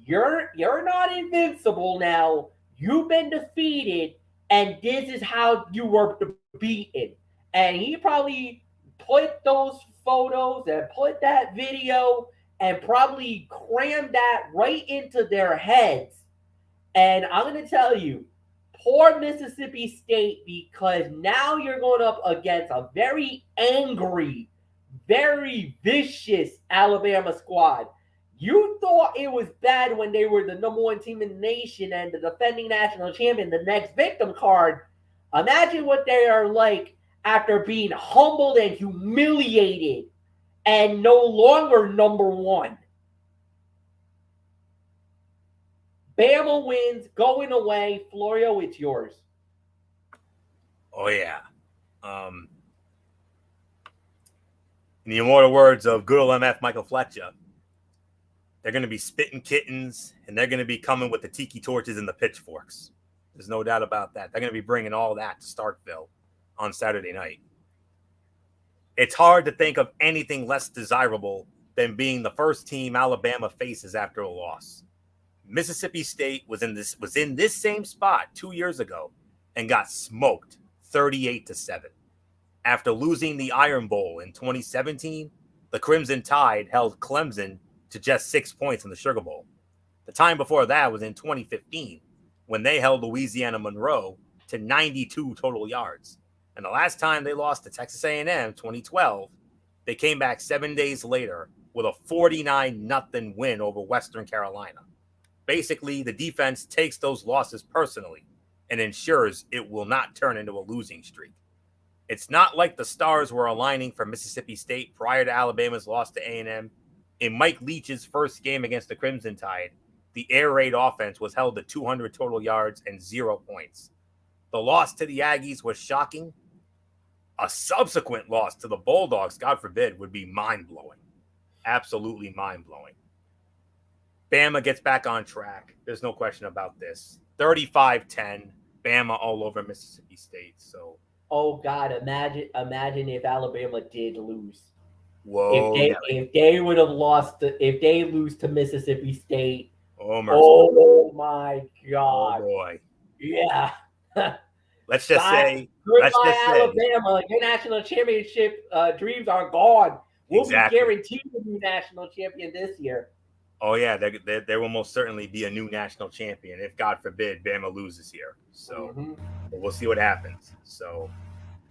you're not invincible now. You've been defeated, and this is how you were beaten. And he probably put those photos and put that video and probably crammed that right into their heads. And I'm going to tell you, poor Mississippi State, because now you're going up against a very angry, very vicious Alabama squad. You thought it was bad when they were the number one team in the nation and the defending national champion, the next victim card. Imagine what they are like after being humbled and humiliated and no longer number one. Bama wins, going away. Florio, it's yours. Oh, yeah. In the immortal words of good old MF Michael Fletcher, they're going to be spitting kittens, and they're going to be coming with the tiki torches and the pitchforks. There's no doubt about that. They're going to be bringing all that to Starkville on Saturday night. It's hard to think of anything less desirable than being the first team Alabama faces after a loss. Mississippi State was in this same spot 2 years ago and got smoked 38-7. After losing the Iron Bowl in 2017, the Crimson Tide held Clemson to just 6 points in the Sugar Bowl. The time before that was in 2015, when they held Louisiana Monroe to 92 total yards. And the last time they lost to Texas A&M, 2012, they came back 7 days later with a 49-0 win over Western Carolina. Basically, the defense takes those losses personally and ensures it will not turn into a losing streak. It's not like the stars were aligning for Mississippi State prior to Alabama's loss to A&M. In Mike Leach's first game against the Crimson Tide, the air raid offense was held to 200 total yards and 0 points. The loss to the Aggies was shocking. A subsequent loss to the Bulldogs, God forbid, would be mind-blowing. Absolutely mind-blowing. Bama gets back on track. There's no question about this. 35-10, Bama all over Mississippi State. So, oh God, imagine if Alabama did lose. Whoa! If they would have lost, if they lose to Mississippi State. Oh, mercy. Oh my God! Oh boy! Yeah. Let's just say, Alabama, your national championship dreams are gone. We'll be guaranteed a new national champion this year. Oh yeah, there will most certainly be a new national champion if, God forbid, Bama loses here. So we'll see what happens. So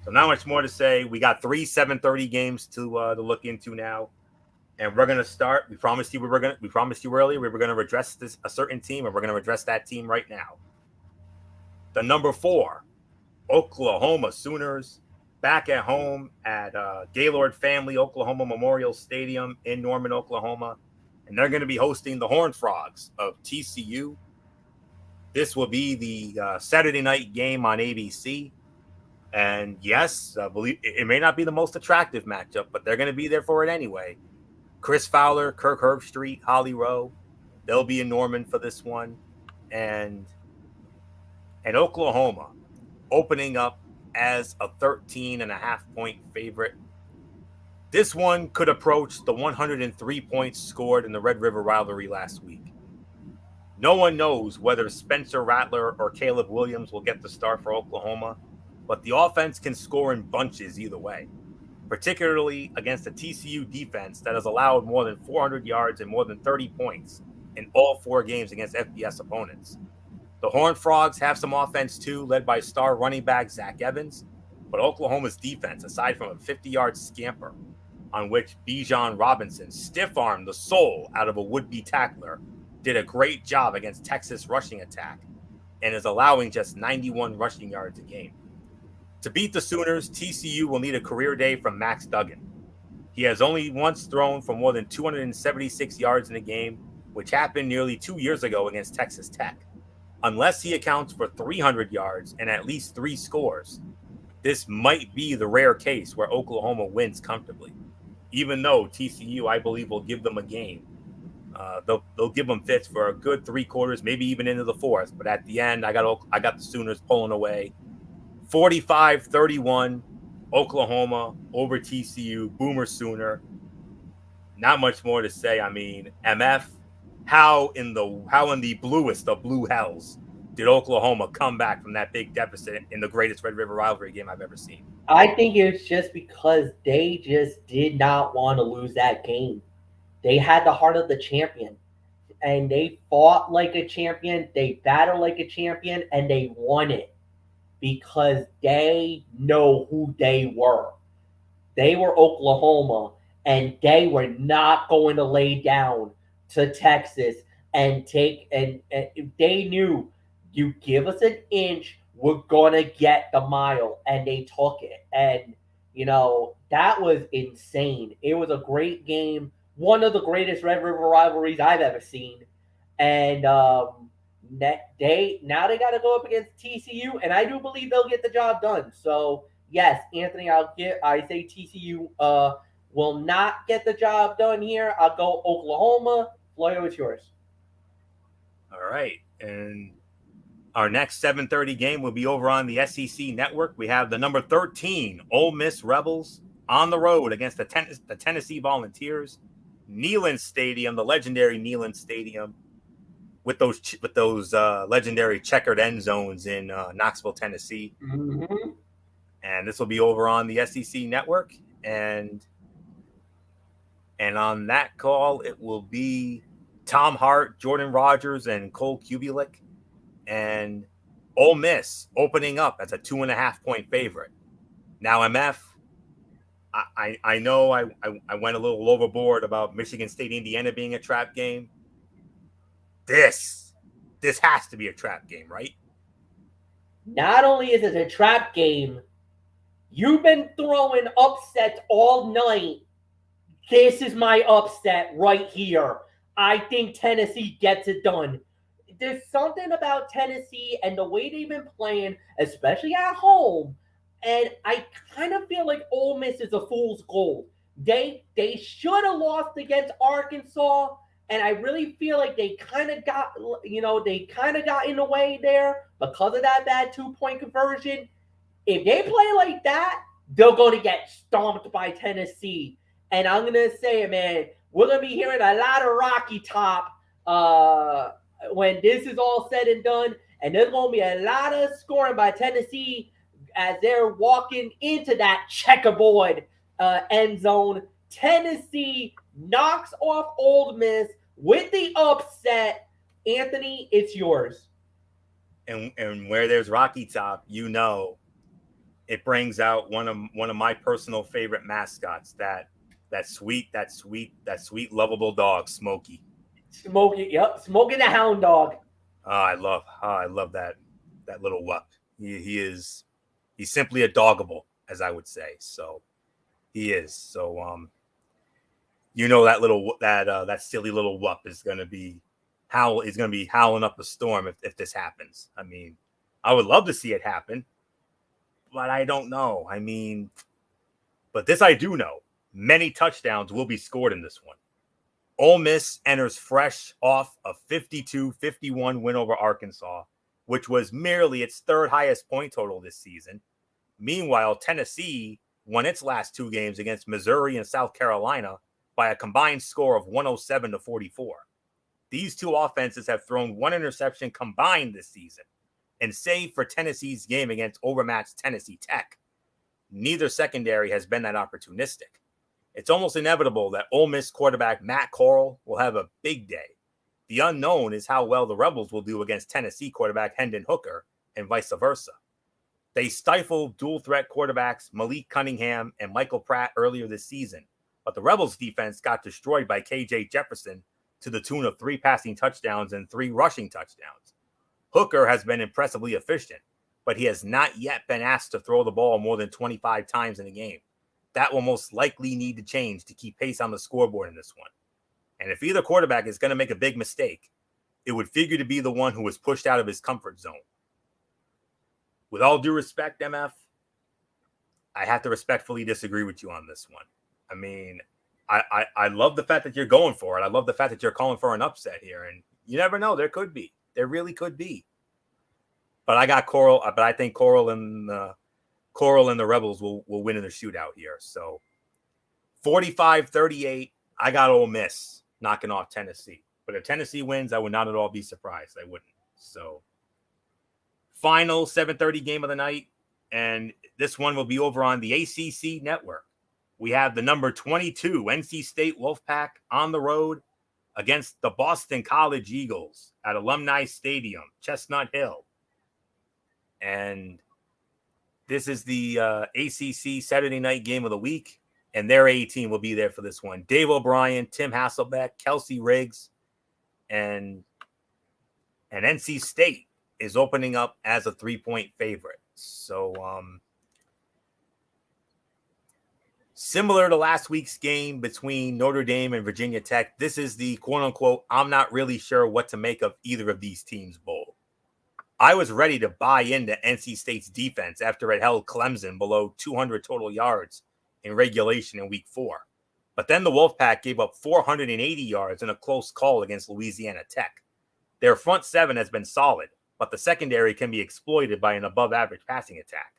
not much more to say. We got 3 7:30 games to look into now, and we're gonna start. We promised you earlier we were gonna address a certain team, and we're gonna address that team right now. The number 4 Oklahoma Sooners back at home at Gaylord Family Oklahoma Memorial Stadium in Norman, Oklahoma. And they're going to be hosting the Horned Frogs of TCU. This will be the Saturday night game on ABC. And yes, I believe it may not be the most attractive matchup, but they're going to be there for it anyway. Chris Fowler, Kirk Herbstreit, Holly Rowe, they'll be in Norman for this one. And Oklahoma opening up as a 13.5-point favorite. This one could approach the 103 points scored in the Red River rivalry last week. No one knows whether Spencer Rattler or Caleb Williams will get the start for Oklahoma, but the offense can score in bunches either way, particularly against a TCU defense that has allowed more than 400 yards and more than 30 points in all 4 games against FBS opponents. The Horned Frogs have some offense too, led by star running back Zach Evans, but Oklahoma's defense, aside from a 50-yard scamper on which Bijan Robinson stiff-armed the soul out of a would-be tackler, did a great job against Texas' rushing attack and is allowing just 91 rushing yards a game. To beat the Sooners, TCU will need a career day from Max Duggan. He has only once thrown for more than 276 yards in a game, which happened nearly 2 years ago against Texas Tech. Unless he accounts for 300 yards and at least 3 scores, this might be the rare case where Oklahoma wins comfortably. Even though TCU, I believe, will give them a game. They'll give them fits for a good 3 quarters, maybe even into the 4th. But at the end, I got the Sooners pulling away. 45-31, Oklahoma over TCU, Boomer Sooner. Not much more to say. I mean, MF, how in the bluest of blue hells did Oklahoma come back from that big deficit in the greatest Red River rivalry game I've ever seen? I think it's just because they just did not want to lose that game. They had the heart of the champion, and they fought like a champion, they battled like a champion, and they won it because they know who they were. They were Oklahoma, and they were not going to lay down to Texas and they knew, you give us an inch, we're going to get the mile, and they took it. And, that was insane. It was a great game, one of the greatest Red River rivalries I've ever seen. And they got to go up against TCU, and I do believe they'll get the job done. So, yes, Anthony, I say TCU will not get the job done here. I'll go Oklahoma. Floyo, it's yours. All right. And our next 7:30 game will be over on the SEC Network. We have the number 13 Ole Miss Rebels on the road against the Tennessee Volunteers. Neyland Stadium, the legendary Neyland Stadium, with those legendary checkered end zones in Knoxville, Tennessee. Mm-hmm. And this will be over on the SEC Network. And on that call, it will be Tom Hart, Jordan Rogers, and Cole Kubelik. And Ole Miss opening up as a 2.5-point favorite. Now, MF, I know I went a little overboard about Michigan State, Indiana being a trap game. This has to be a trap game, right? Not only is it a trap game, you've been throwing upsets all night. This is my upset right here. I think Tennessee gets it done. There's something about Tennessee and the way they've been playing, especially at home, and I kind of feel like Ole Miss is a fool's gold. They should have lost against Arkansas, and I really feel like they kind of got in the way there because of that bad 2-point conversion. If they play like that, they're going to get stomped by Tennessee. And I'm going to say, man, we're going to be hearing a lot of Rocky Top when this is all said and done. And there's going to be a lot of scoring by Tennessee as they're walking into that checkerboard end zone. Tennessee knocks off Ole Miss with the upset. Anthony, it's yours. And where there's Rocky Top, it brings out one of my personal favorite mascots, that sweet, lovable dog, Smokey. Smokey, yep, Smokey the Hound Dog. I love that little whup. He's simply a doggable, as I would say. So he is. So that silly little whup is gonna be howling up a storm if this happens. I mean, I would love to see it happen, but I don't know. I mean, but this I do know. Many touchdowns will be scored in this one. Ole Miss enters fresh off a 52-51 win over Arkansas, which was merely its 3rd highest point total this season. Meanwhile, Tennessee won its last 2 games against Missouri and South Carolina by a combined score of 107-44. These 2 offenses have thrown 1 interception combined this season. And save for Tennessee's game against overmatched Tennessee Tech, neither secondary has been that opportunistic. It's almost inevitable that Ole Miss quarterback Matt Corral will have a big day. The unknown is how well the Rebels will do against Tennessee quarterback Hendon Hooker and vice versa. They stifled dual-threat quarterbacks Malik Cunningham and Michael Pratt earlier this season, but the Rebels' defense got destroyed by KJ Jefferson to the tune of 3 passing touchdowns and 3 rushing touchdowns. Hooker has been impressively efficient, but he has not yet been asked to throw the ball more than 25 times in a game. That will most likely need to change to keep pace on the scoreboard in this one. And if either quarterback is going to make a big mistake, it would figure to be the one who was pushed out of his comfort zone. With all due respect, MF, I have to respectfully disagree with you on this one. I mean, I love the fact that you're going for it. I love the fact that you're calling for an upset here. And you never know. There could be. There really could be. But I got Coral. But I think Coral and the Rebels will win in the shootout here. So 45-38, I got Ole Miss knocking off Tennessee. But if Tennessee wins, I would not at all be surprised. I wouldn't. So final 7:30 game of the night, and this one will be over on the ACC network. We have the number 22 NC State Wolfpack on the road against the Boston College Eagles at Alumni Stadium, Chestnut Hill. And this is the ACC Saturday night game of the week, and their A team will be there for this one. Dave O'Brien, Tim Hasselbeck, Kelsey Riggs, and NC State is opening up as a 3-point favorite. So similar to last week's game between Notre Dame and Virginia Tech, this is the quote-unquote, I'm not really sure what to make of either of these teams bowl. I was ready to buy into NC State's defense after it held Clemson below 200 total yards in regulation in week 4. But then the Wolfpack gave up 480 yards in a close call against Louisiana Tech. Their front seven has been solid, but the secondary can be exploited by an above-average passing attack.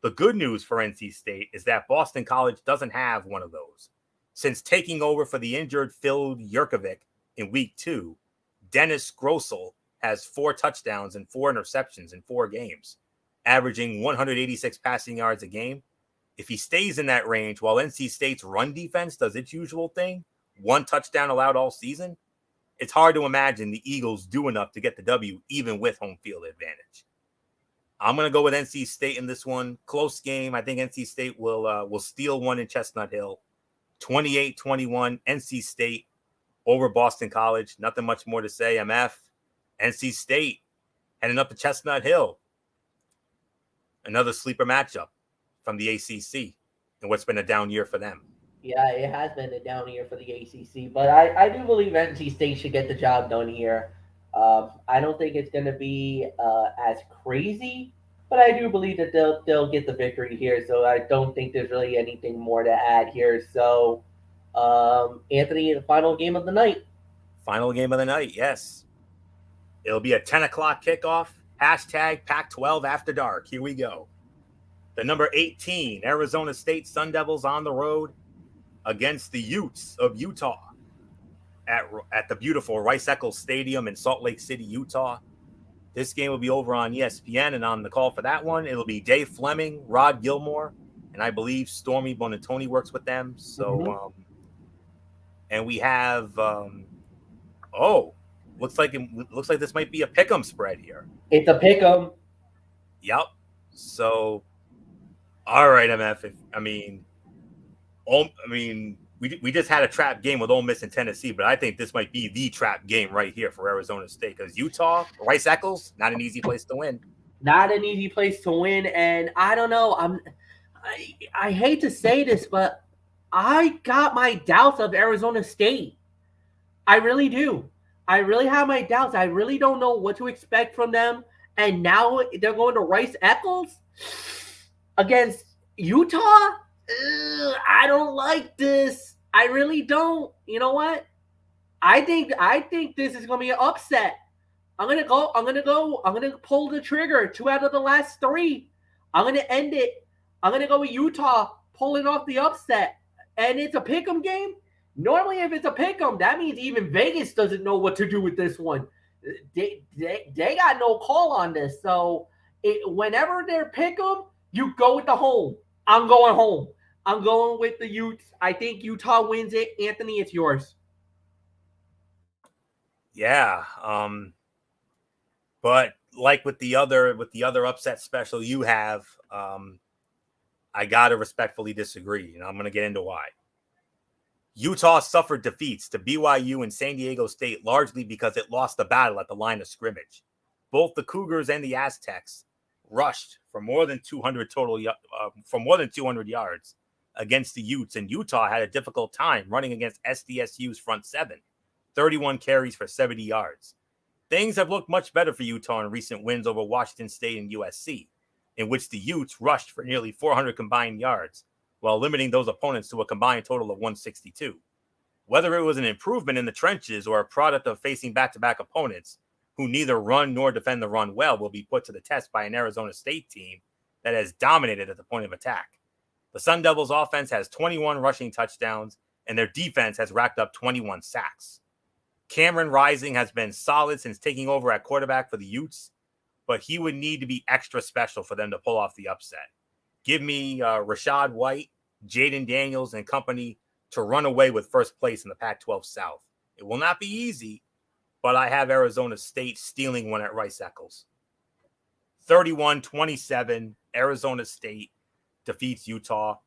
The good news for NC State is that Boston College doesn't have one of those. Since taking over for the injured Phil Jurkovec in week 2, Dennis Grossel has 4 touchdowns and 4 interceptions in 4 games, averaging 186 passing yards a game. If he stays in that range while NC State's run defense does its usual thing, 1 touchdown allowed all season, it's hard to imagine the Eagles do enough to get the W even with home field advantage. I'm going to go with NC State in this one. Close game. I think NC State will steal one in Chestnut Hill. 28-21, NC State over Boston College. Nothing much more to say. MF, NC State heading up to Chestnut Hill. Another sleeper matchup from the ACC and what's been a down year for them. Yeah, it has been a down year for the ACC, but I do believe NC State should get the job done here. I don't think it's going to be as crazy, but I do believe that they'll get the victory here. So I don't think there's really anything more to add here. So, Anthony, the final game of the night. Final game of the night, yes. It'll be a 10 o'clock kickoff. Hashtag Pac-12 After Dark. Here we go. The number 18 Arizona State Sun Devils on the road against the Utes of Utah at the beautiful Rice-Eccles Stadium in Salt Lake City, Utah. This game will be over on ESPN, and on the call for that one, it'll be Dave Fleming, Rod Gilmore, and I believe Stormy Bonatoni works with them. So, and we have, looks like this might be a pick'em spread here. It's a pick'em. Yep. So, all right, MF. We just had a trap game with Ole Miss and Tennessee, but I think this might be the trap game right here for Arizona State because Utah, Rice-Eccles, not an easy place to win. Not an easy place to win, and I don't know. I hate to say this, but I got my doubts of Arizona State. I really do. I really have my doubts. I really don't know what to expect from them, and now they're going to Rice-Eccles against Utah. I don't like this. I really don't. You know what? I think this is gonna be an upset. I'm gonna pull the trigger. 2 out of the last 3. I'm gonna end it. I'm gonna go with Utah pulling off the upset. And it's a pick'em game. Normally, if it's a pick'em, that means even Vegas doesn't know what to do with this one. They got no call on this. So whenever they're pick'em, you go with the home. I'm going home. I'm going with the Utes. I think Utah wins it. Anthony, it's yours. Yeah. But like with the other upset special you have, I gotta respectfully disagree, and I'm gonna get into why. Utah suffered defeats to BYU and San Diego State largely because it lost the battle at the line of scrimmage. Both the Cougars and the Aztecs rushed for more than 200 for more than 200 yards against the Utes, and Utah had a difficult time running against SDSU's front seven, 31 carries for 70 yards. Things have looked much better for Utah in recent wins over Washington State and USC, in which the Utes rushed for nearly 400 combined yards, while limiting those opponents to a combined total of 162. Whether it was an improvement in the trenches or a product of facing back-to-back opponents who neither run nor defend the run well will be put to the test by an Arizona State team that has dominated at the point of attack. The Sun Devils offense has 21 rushing touchdowns, and their defense has racked up 21 sacks. Cameron Rising has been solid since taking over at quarterback for the Utes, but he would need to be extra special for them to pull off the upset. Give me Rashad White, Jaden Daniels, and company to run away with first place in the Pac-12 South. It will not be easy, but I have Arizona State stealing one at Rice-Eccles. 31-27, Arizona State defeats Utah.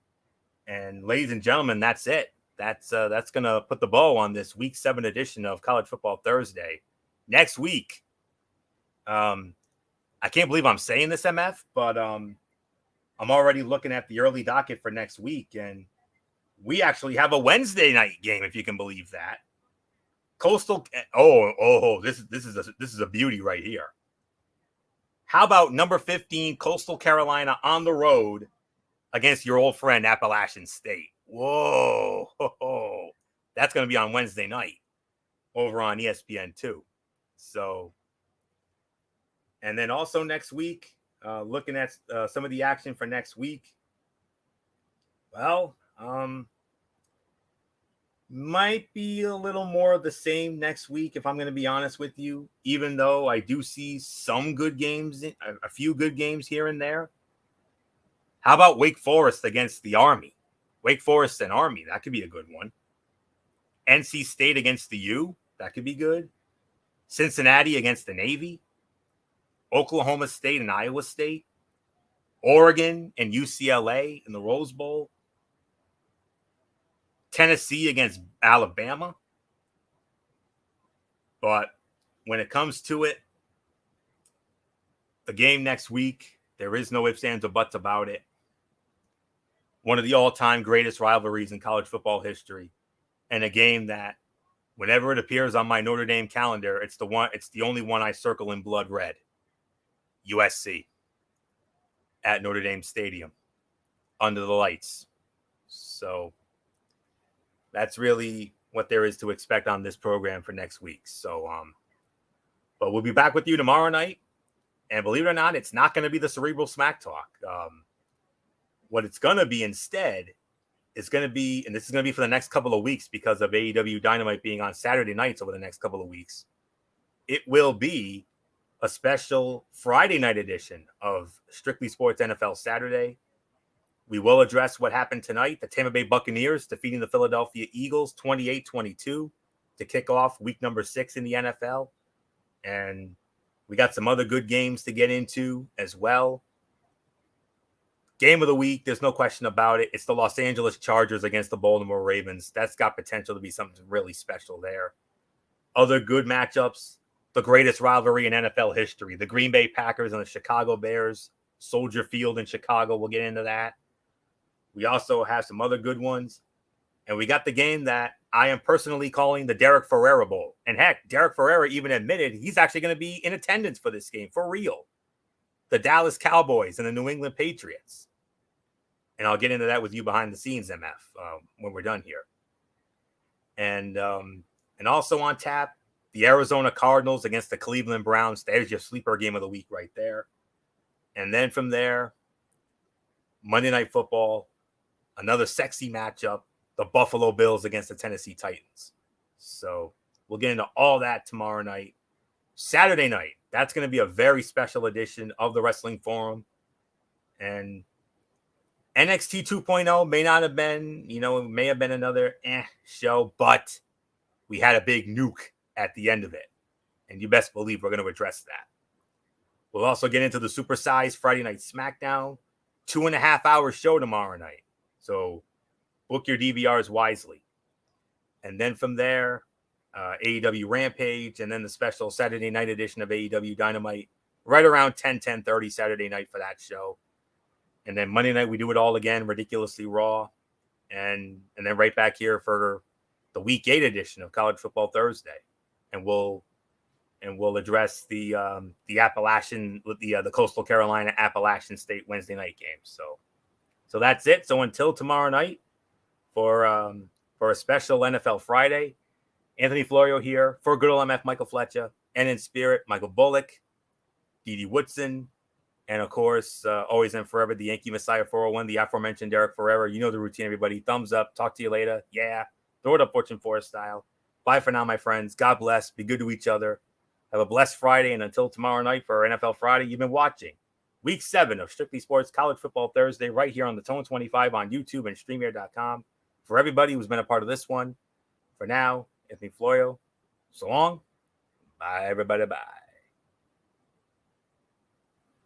And ladies and gentlemen, that's it. That's going to put the bow on this Week 7 edition of College Football Thursday. Next week, I can't believe I'm saying this, MF, but I'm already looking at the early docket for next week, and we actually have a Wednesday night game, if you can believe that. Coastal. This is a beauty right here. How about number 15 Coastal Carolina on the road against your old friend Appalachian State? Whoa, that's going to be on Wednesday night over on ESPN2. So, and then also next week, looking at some of the action for next week. Well, might be a little more of the same next week, if I'm going to be honest with you, even though I do see some good games, a few good games here and there. How about Wake Forest against the Army? Wake Forest and Army, that could be a good one. NC State against the U, that could be good. Cincinnati against the Navy. Oklahoma State and Iowa State. Oregon and UCLA in the Rose Bowl. Tennessee against Alabama. But when it comes to it, the game next week, there is no ifs, ands, or buts about it. One of the all-time greatest rivalries in college football history. And a game that, whenever it appears on my Notre Dame calendar, it's the only one I circle in blood red. USC at Notre Dame Stadium under the lights. So that's really what there is to expect on this program for next week. So, but we'll be back with you tomorrow night. And believe it or not, it's not going to be the Cerebral Smack Talk. What it's going to be instead is going to be, and this is going to be for the next couple of weeks because of AEW Dynamite being on Saturday nights over the next couple of weeks. It will be a special Friday night edition of Strictly Sports NFL Saturday. We will address what happened tonight. The Tampa Bay Buccaneers defeating the Philadelphia Eagles 28-22 to kick off week number 6 in the NFL. And we got some other good games to get into as well. Game of the week, there's no question about it. It's the Los Angeles Chargers against the Baltimore Ravens. That's got potential to be something really special there. Other good matchups, the greatest rivalry in NFL history, the Green Bay Packers and the Chicago Bears, Soldier Field in Chicago. We'll get into that. We also have some other good ones. And we got the game that I am personally calling the Derek Ferrera Bowl. And heck, Derek Ferrera even admitted he's actually going to be in attendance for this game, for real. The Dallas Cowboys and the New England Patriots. And I'll get into that with you behind the scenes, MF, when we're done here. And also on tap, the Arizona Cardinals against the Cleveland Browns. There's your sleeper game of the week right there. And then from there, Monday Night Football, another sexy matchup, the Buffalo Bills against the Tennessee Titans. So we'll get into all that tomorrow night. Saturday night, that's going to be a very special edition of the Wrestling Forum. And NXT 2.0 may not have been, it may have been another show, but we had a big nuke at the end of it. And you best believe we're going to address that. We'll also get into the supersized Friday Night SmackDown, 2.5-hour show tomorrow night. So book your DVRs wisely. And then from there, AEW Rampage, and then the special Saturday night edition of AEW Dynamite, right around 10:30 Saturday night for that show. And then Monday night, we do it all again, Ridiculously Raw. And then right back here for the Week 8 edition of College Football Thursday. And we'll address the Appalachian, the Coastal Carolina Appalachian State Wednesday night games. So that's it. So until tomorrow night for a special NFL Friday, Anthony Florio here for Good Old MF, Michael Fletcher, and in spirit, Michael Bullock, Dede Woodson, and of course, always and forever, the Yankee Messiah 401, the aforementioned Derek Ferrera. You know the routine, everybody. Thumbs up. Talk to you later. Yeah. Throw it up Fortune Forest style. Bye for now, my friends. God bless. Be good to each other. Have a blessed Friday. And until tomorrow night for NFL Friday, you've been watching Week 7 of Strictly Sports College Football Thursday right here on the Tone 25 on YouTube and StreamYard.com. For everybody who's been a part of this one, for now, Anthony Florio, so long. Bye, everybody. Bye.